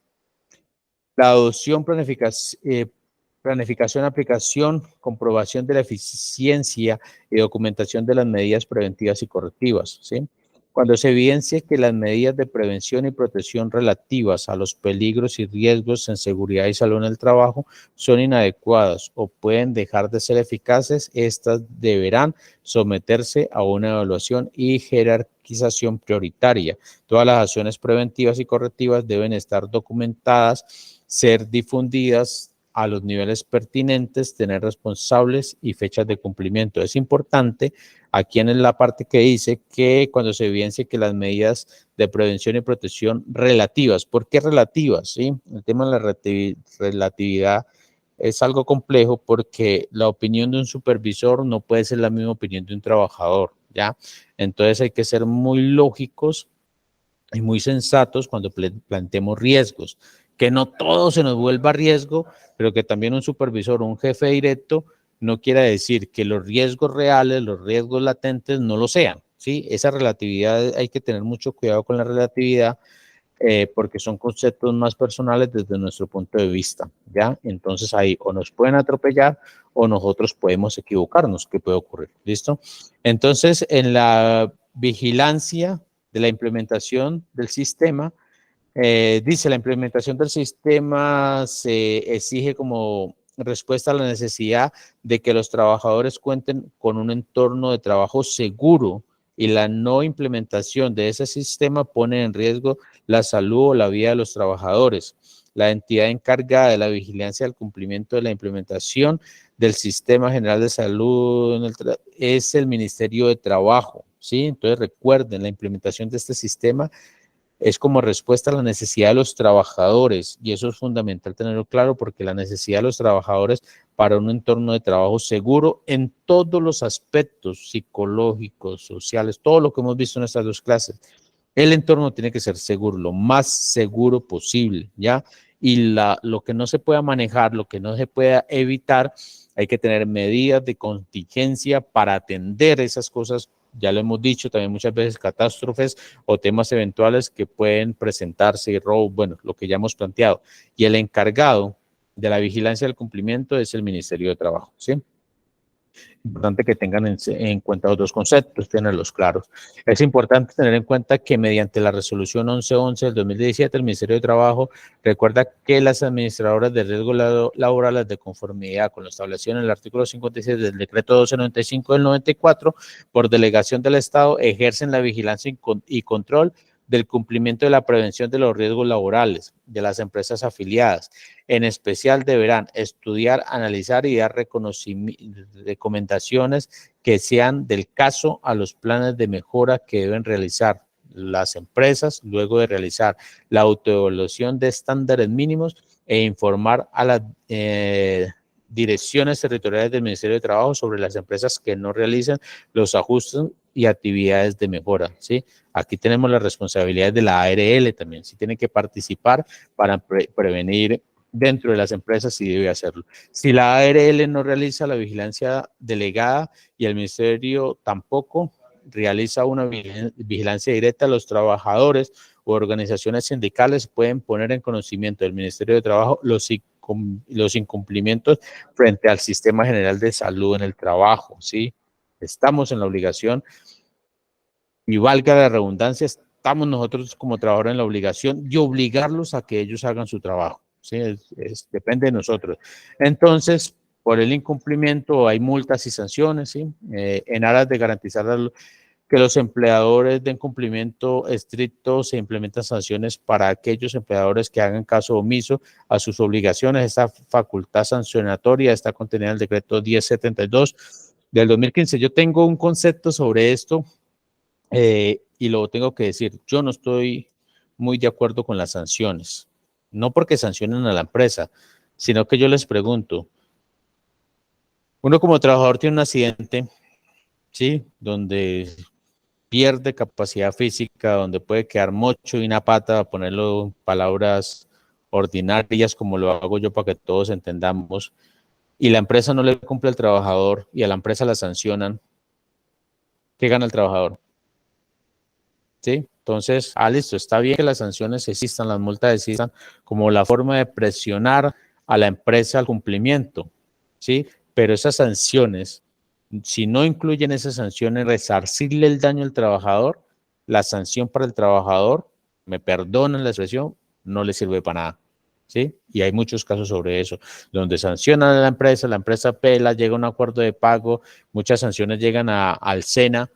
La adopción, planificación, aplicación, comprobación de la eficiencia y documentación de las medidas preventivas y correctivas, ¿sí? Cuando se evidencia que las medidas de prevención y protección relativas a los peligros y riesgos en seguridad y salud en el trabajo son inadecuadas o pueden dejar de ser eficaces, estas deberán someterse a una evaluación y jerarquización prioritaria. Todas las acciones preventivas y correctivas deben estar documentadas, ser difundidas a los niveles pertinentes, tener responsables y fechas de cumplimiento. Es importante aquí en la parte que dice que cuando se evidencie que las medidas de prevención y protección relativas, ¿por qué relativas? ¿Sí? El tema de la relatividad es algo complejo porque la opinión de un supervisor no puede ser la misma opinión de un trabajador, ¿ya? Entonces hay que ser muy lógicos y muy sensatos cuando planteemos riesgos, que no todo se nos vuelva riesgo, pero que también un supervisor o un jefe directo no quiera decir que los riesgos reales, los riesgos latentes no lo sean, ¿sí? Esa relatividad, hay que tener mucho cuidado con la relatividad, porque son conceptos más personales desde nuestro punto de vista, ¿ya? Entonces ahí o nos pueden atropellar o nosotros podemos equivocarnos, ¿qué puede ocurrir? ¿Listo? Entonces, en la vigilancia de la implementación del sistema, dice, la implementación del sistema se exige como respuesta a la necesidad de que los trabajadores cuenten con un entorno de trabajo seguro, y la no implementación de ese sistema pone en riesgo la salud o la vida de los trabajadores. La entidad encargada de la vigilancia del cumplimiento de la implementación del Sistema General de Salud es el Ministerio de Trabajo, ¿sí? Entonces recuerden, la implementación de este sistema es como respuesta a la necesidad de los trabajadores, y eso es fundamental tenerlo claro, porque la necesidad de los trabajadores para un entorno de trabajo seguro en todos los aspectos psicológicos, sociales, todo lo que hemos visto en estas dos clases. El entorno tiene que ser seguro, lo más seguro posible, ¿ya? Y lo que no se pueda manejar, lo que no se pueda evitar, hay que tener medidas de contingencia para atender esas cosas. Ya lo hemos dicho también muchas veces, catástrofes o temas eventuales que pueden presentarse, robo, bueno, lo que ya hemos planteado. Y el encargado de la vigilancia del cumplimiento es el Ministerio de Trabajo, ¿sí? Importante que tengan en cuenta los dos conceptos, tenerlos claros. Es importante tener en cuenta que mediante la resolución 1111 del 2017, el Ministerio de Trabajo recuerda que las administradoras de riesgos laborales, de conformidad con lo establecido en el artículo 56 del decreto 1295 del 94, por delegación del Estado, ejercen la vigilancia y control del cumplimiento de la prevención de los riesgos laborales de las empresas afiliadas. En especial deberán estudiar, analizar y dar recomendaciones que sean del caso a los planes de mejora que deben realizar las empresas luego de realizar la autoevaluación de estándares mínimos e informar a las direcciones territoriales del Ministerio de Trabajo sobre las empresas que no realizan los ajustes y actividades de mejora, ¿sí? Aquí tenemos las responsabilidades de la ARL también, sí tiene que participar para prevenir dentro de las empresas, sí debe hacerlo. Si la ARL no realiza la vigilancia delegada y el Ministerio tampoco realiza una vigilancia directa, los trabajadores u organizaciones sindicales pueden poner en conocimiento del Ministerio de Trabajo los incumplimientos frente al Sistema General de Salud en el Trabajo, ¿sí? Estamos en la obligación, y valga la redundancia, estamos nosotros como trabajadores en la obligación de obligarlos a que ellos hagan su trabajo, ¿sí? Depende de nosotros. Entonces, por el incumplimiento hay multas y sanciones, ¿sí? En aras de garantizar que los empleadores den cumplimiento estricto, se implementan sanciones para aquellos empleadores que hagan caso omiso a sus obligaciones. Esta facultad sancionatoria está contenida en el decreto 1072 del 2015. Yo tengo un concepto sobre esto y lo tengo que decir. Yo no estoy muy de acuerdo con las sanciones, no porque sancionen a la empresa, sino que yo les pregunto, uno como trabajador tiene un accidente, ¿sí? Donde pierde capacidad física, donde puede quedar mocho y una pata, a ponerlo en palabras ordinarias como lo hago yo para que todos entendamos, y la empresa no le cumple al trabajador y a la empresa la sancionan, ¿qué gana el trabajador? ¿Sí? Entonces, listo, está bien que las sanciones existan, las multas existan como la forma de presionar a la empresa al cumplimiento, ¿sí? Pero esas sanciones, si no incluyen esas sanciones, resarcirle el daño al trabajador, la sanción para el trabajador, me perdonan la expresión, no le sirve para nada, ¿sí? Y hay muchos casos sobre eso, donde sancionan a la empresa pela, llega a un acuerdo de pago, muchas sanciones llegan al SENA,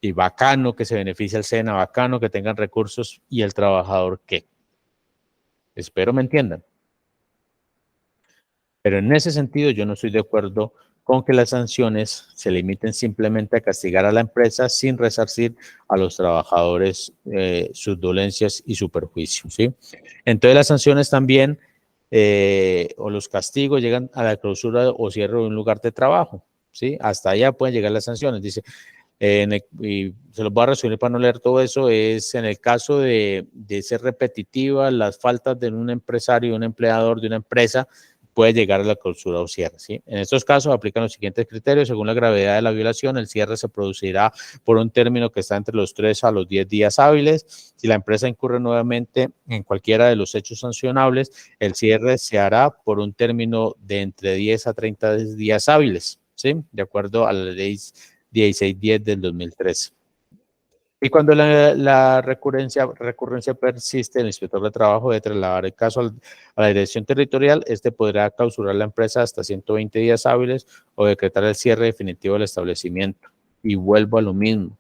y bacano que se beneficie al SENA, bacano que tengan recursos, y el trabajador, ¿qué? Espero me entiendan. Pero en ese sentido yo no estoy de acuerdo con que las sanciones se limiten simplemente a castigar a la empresa sin resarcir a los trabajadores sus dolencias y su perjuicio, ¿sí? Entonces las sanciones también o los castigos llegan a la clausura o cierre de un lugar de trabajo, ¿sí? Hasta allá pueden llegar las sanciones. Dice, y se los voy a resumir para no leer todo eso, es en el caso de ser repetitiva, las faltas de un empresario, un empleador de una empresa, puede llegar a la clausura o cierre, ¿sí? En estos casos aplican los siguientes criterios. Según la gravedad de la violación, el cierre se producirá por un término que está entre los 3 a los 10 días hábiles. Si la empresa incurre nuevamente en cualquiera de los hechos sancionables, el cierre se hará por un término de entre 10 a 30 días hábiles, ¿sí? De acuerdo a la ley 1610 del 2013. Y cuando la recurrencia persiste, el inspector de trabajo debe trasladar el caso a la dirección territorial. Este podrá clausurar la empresa hasta 120 días hábiles o decretar el cierre definitivo del establecimiento. Y vuelvo a lo mismo.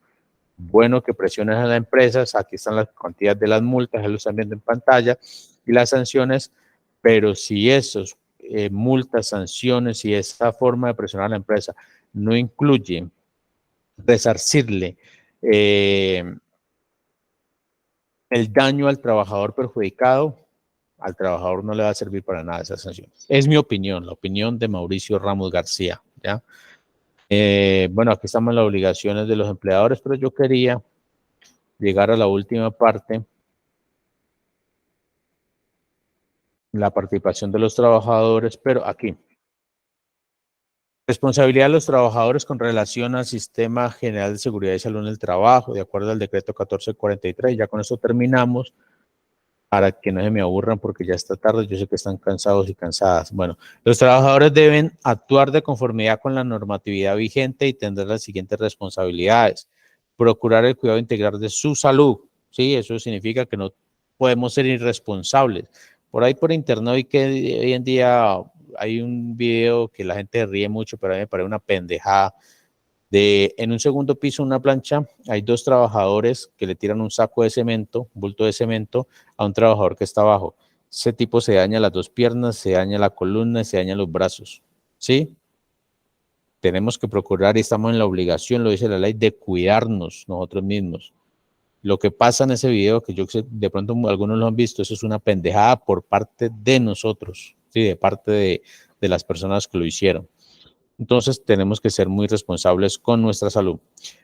Bueno que presiones a la empresa. Aquí están las cantidades de las multas, ya lo están viendo en pantalla, y las sanciones, pero si esos multas, sanciones y esa forma de presionar a la empresa no incluye resarcirle el daño al trabajador perjudicado, al trabajador no le va a servir para nada esa sanción. Es mi opinión, la opinión de Mauricio Ramos García, ¿ya? Bueno, aquí estamos en las obligaciones de los empleadores, pero yo quería llegar a la última parte, la participación de los trabajadores, pero aquí. Responsabilidad de los trabajadores con relación al Sistema General de Seguridad y Salud en el Trabajo, de acuerdo al decreto 1443. Ya con eso terminamos, para que no se me aburran porque ya está tarde, yo sé que están cansados y cansadas. Bueno, los trabajadores deben actuar de conformidad con la normatividad vigente y tendrán las siguientes responsabilidades. Procurar el cuidado integral de su salud, ¿sí? Eso significa que no podemos ser irresponsables. Por ahí por internet, y que hoy en día hay un video que la gente ríe mucho, pero a mí me parece una pendejada. En un segundo piso, una plancha, hay dos trabajadores que le tiran un saco de cemento, un bulto de cemento, a un trabajador que está abajo. Ese tipo se daña las dos piernas, se daña la columna, se daña los brazos, ¿sí? Tenemos que procurar y estamos en la obligación, lo dice la ley, de cuidarnos nosotros mismos. Lo que pasa en ese video, que yo sé, de pronto algunos lo han visto, eso es una pendejada por parte de nosotros, ¿sí? De parte de las personas que lo hicieron. Entonces tenemos que ser muy responsables con nuestra salud.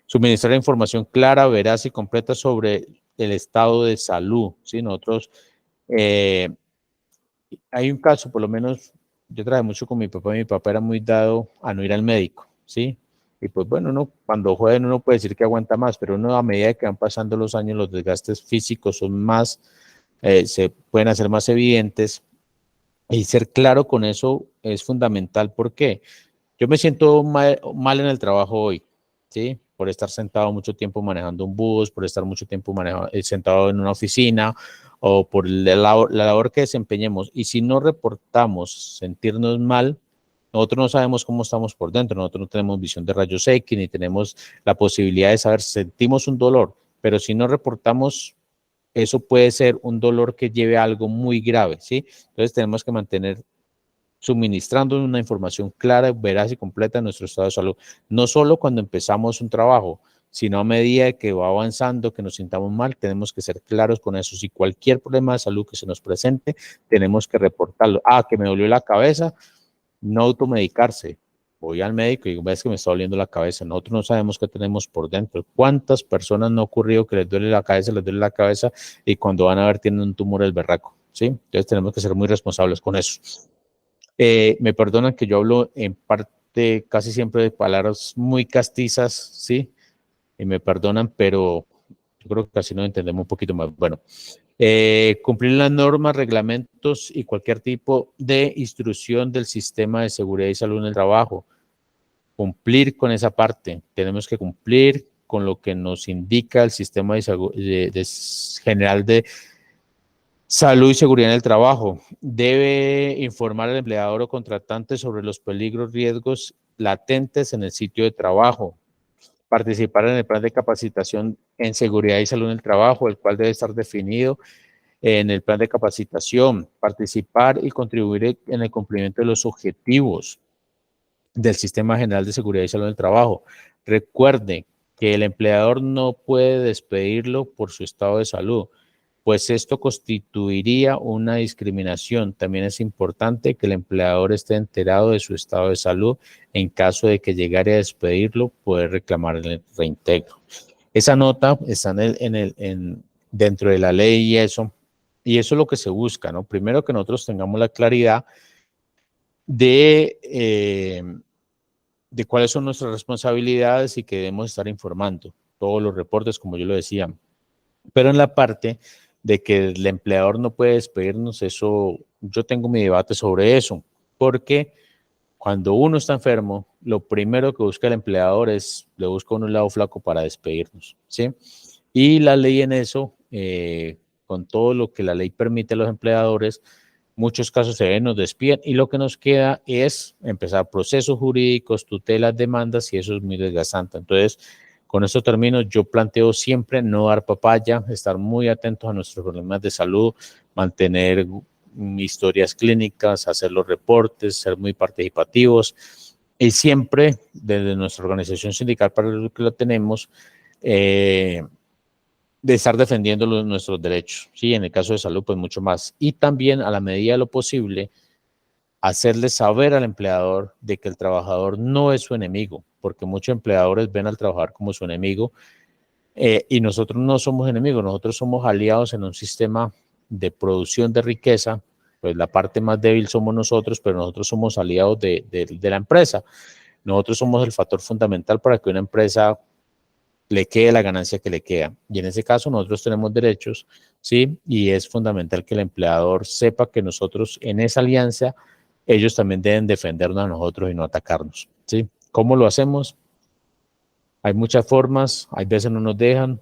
Suministrar información clara, veraz y completa sobre el estado de salud, ¿sí? Nosotros, hay un caso, por lo menos, yo trabajé mucho con mi papá era muy dado a no ir al médico, ¿sí? Y pues bueno, uno cuando joven uno puede decir que aguanta más, pero uno a medida que van pasando los años, los desgastes físicos son más, se pueden hacer más evidentes, y ser claro con eso es fundamental. ¿Por qué? Yo me siento mal en el trabajo hoy, ¿sí? Por estar sentado mucho tiempo manejando un bus, por estar mucho tiempo sentado en una oficina o por la labor que desempeñemos. Y si no reportamos sentirnos mal, Nosotros no sabemos cómo estamos por dentro, nosotros no tenemos visión de rayos X, ni tenemos la posibilidad de saber, sentimos un dolor, pero si no reportamos, eso puede ser un dolor que lleve a algo muy grave, ¿sí? Entonces tenemos que mantener suministrando una información clara, veraz y completa de nuestro estado de salud. No solo cuando empezamos un trabajo, sino a medida que va avanzando, que nos sintamos mal, tenemos que ser claros con eso. Si cualquier problema de salud que se nos presente, tenemos que reportarlo. Ah, que me dolió la cabeza, no automedicarse. Voy al médico y digo, ves que me está doliendo la cabeza. Nosotros no sabemos qué tenemos por dentro. ¿Cuántas personas no ha ocurrido que les duele la cabeza y cuando van a ver tienen un tumor del berraco? ¿Sí? Entonces tenemos que ser muy responsables con eso. Me perdonan que yo hablo en parte casi siempre de palabras muy castizas, ¿sí? Y me perdonan, pero yo creo que así nos entendemos un poquito más. Bueno, cumplir las normas, reglamentos y cualquier tipo de instrucción del sistema de seguridad y salud en el trabajo. Cumplir con esa parte. Tenemos que cumplir con lo que nos indica el sistema general de salud y seguridad en el trabajo. Debe informar al empleador o contratante sobre los peligros, riesgos latentes en el sitio de trabajo. Participar en el plan de capacitación en seguridad y salud en el trabajo, el cual debe estar definido en el plan de capacitación. Participar y contribuir en el cumplimiento de los objetivos del Sistema General de Seguridad y Salud en el Trabajo. Recuerde que el empleador no puede despedirlo por su estado de salud, pues esto constituiría una discriminación. También es importante que el empleador esté enterado de su estado de salud. En caso de que llegara a despedirlo, puede reclamar el reintegro. Esa nota está dentro de la ley y eso es lo que se busca, ¿no? Primero que nosotros tengamos la claridad de cuáles son nuestras responsabilidades y que debemos estar informando todos los reportes, como yo lo decía. Pero en la parte de que el empleador no puede despedirnos, eso, yo tengo mi debate sobre eso, porque cuando uno está enfermo, lo primero que busca el empleador es, le busca un lado flaco para despedirnos, ¿sí? Y la ley en eso, con todo lo que la ley permite a los empleadores, muchos casos se ven, nos despiden y lo que nos queda es empezar procesos jurídicos, tutelas, demandas y eso es muy desgastante. Entonces, con esto termino. Yo planteo siempre no dar papaya, estar muy atentos a nuestros problemas de salud, mantener historias clínicas, hacer los reportes, ser muy participativos y siempre desde nuestra organización sindical para lo que lo tenemos, de estar defendiendo nuestros derechos, ¿sí? En el caso de salud, pues mucho más. Y también, a la medida de lo posible, hacerle saber al empleador de que el trabajador no es su enemigo, porque muchos empleadores ven al trabajador como su enemigo y nosotros no somos enemigos, nosotros somos aliados en un sistema de producción de riqueza, pues la parte más débil somos nosotros, pero nosotros somos aliados de la empresa. Nosotros somos el factor fundamental para que una empresa le quede la ganancia que le queda. Y en ese caso nosotros tenemos derechos, ¿sí? Y es fundamental que el empleador sepa que nosotros en esa alianza, ellos también deben defendernos a nosotros y no atacarnos, ¿sí? ¿Cómo lo hacemos? Hay muchas formas, hay veces no nos dejan,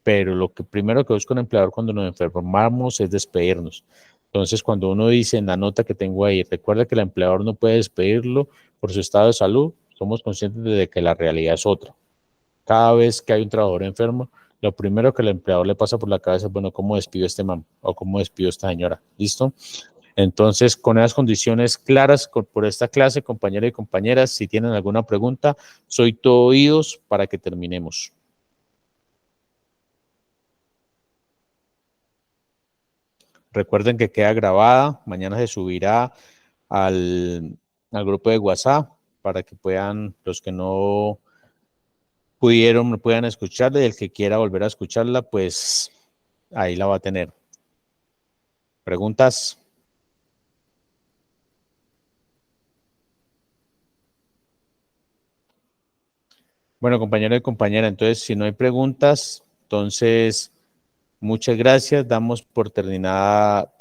pero lo que primero que busca un empleador cuando nos enfermamos es despedirnos. Entonces, cuando uno dice en la nota que tengo ahí, recuerda que el empleador no puede despedirlo por su estado de salud, somos conscientes de que la realidad es otra. Cada vez que hay un trabajador enfermo, lo primero que el empleador le pasa por la cabeza es, bueno, ¿cómo despido a este man? O ¿cómo despido a esta señora? ¿Listo? Entonces, con esas condiciones claras por esta clase, compañeros y compañeras, si tienen alguna pregunta, soy todo oídos para que terminemos. Recuerden que queda grabada, mañana se subirá al grupo de WhatsApp para que puedan, los que no puedan escucharla y el que quiera volver a escucharla, pues ahí la va a tener. ¿Preguntas? Bueno, compañero y compañera, entonces, si no hay preguntas, entonces, muchas gracias. Damos por terminada,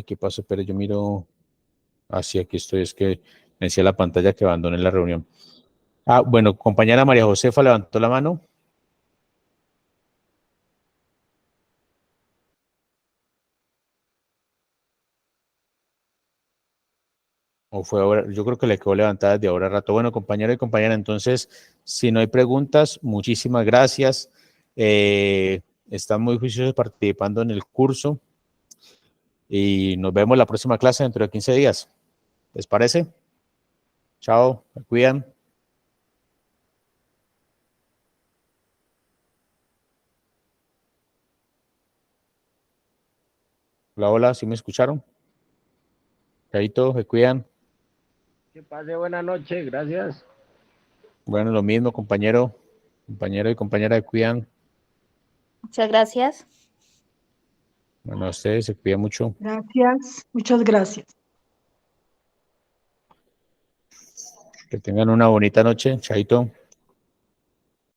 ¿qué pasó? Pero yo miro, así aquí estoy, es que me decía la pantalla que abandoné la reunión. Bueno, compañera María Josefa levantó la mano. O fue ahora, yo creo que le quedó levantada desde ahora rato. Bueno, compañero y compañera, entonces, si no hay preguntas, muchísimas gracias. Están muy juiciosos participando en el curso y nos vemos la próxima clase dentro de 15 días. ¿Les parece? Chao, me cuidan. Hola, hola, ¿sí me escucharon? Chaito, me cuidan. Que pase buena noche, gracias. Bueno, lo mismo, compañero y compañera, me cuidan. Muchas gracias. Bueno, a ustedes se cuidan mucho. Gracias, muchas gracias. Que tengan una bonita noche. Chaito.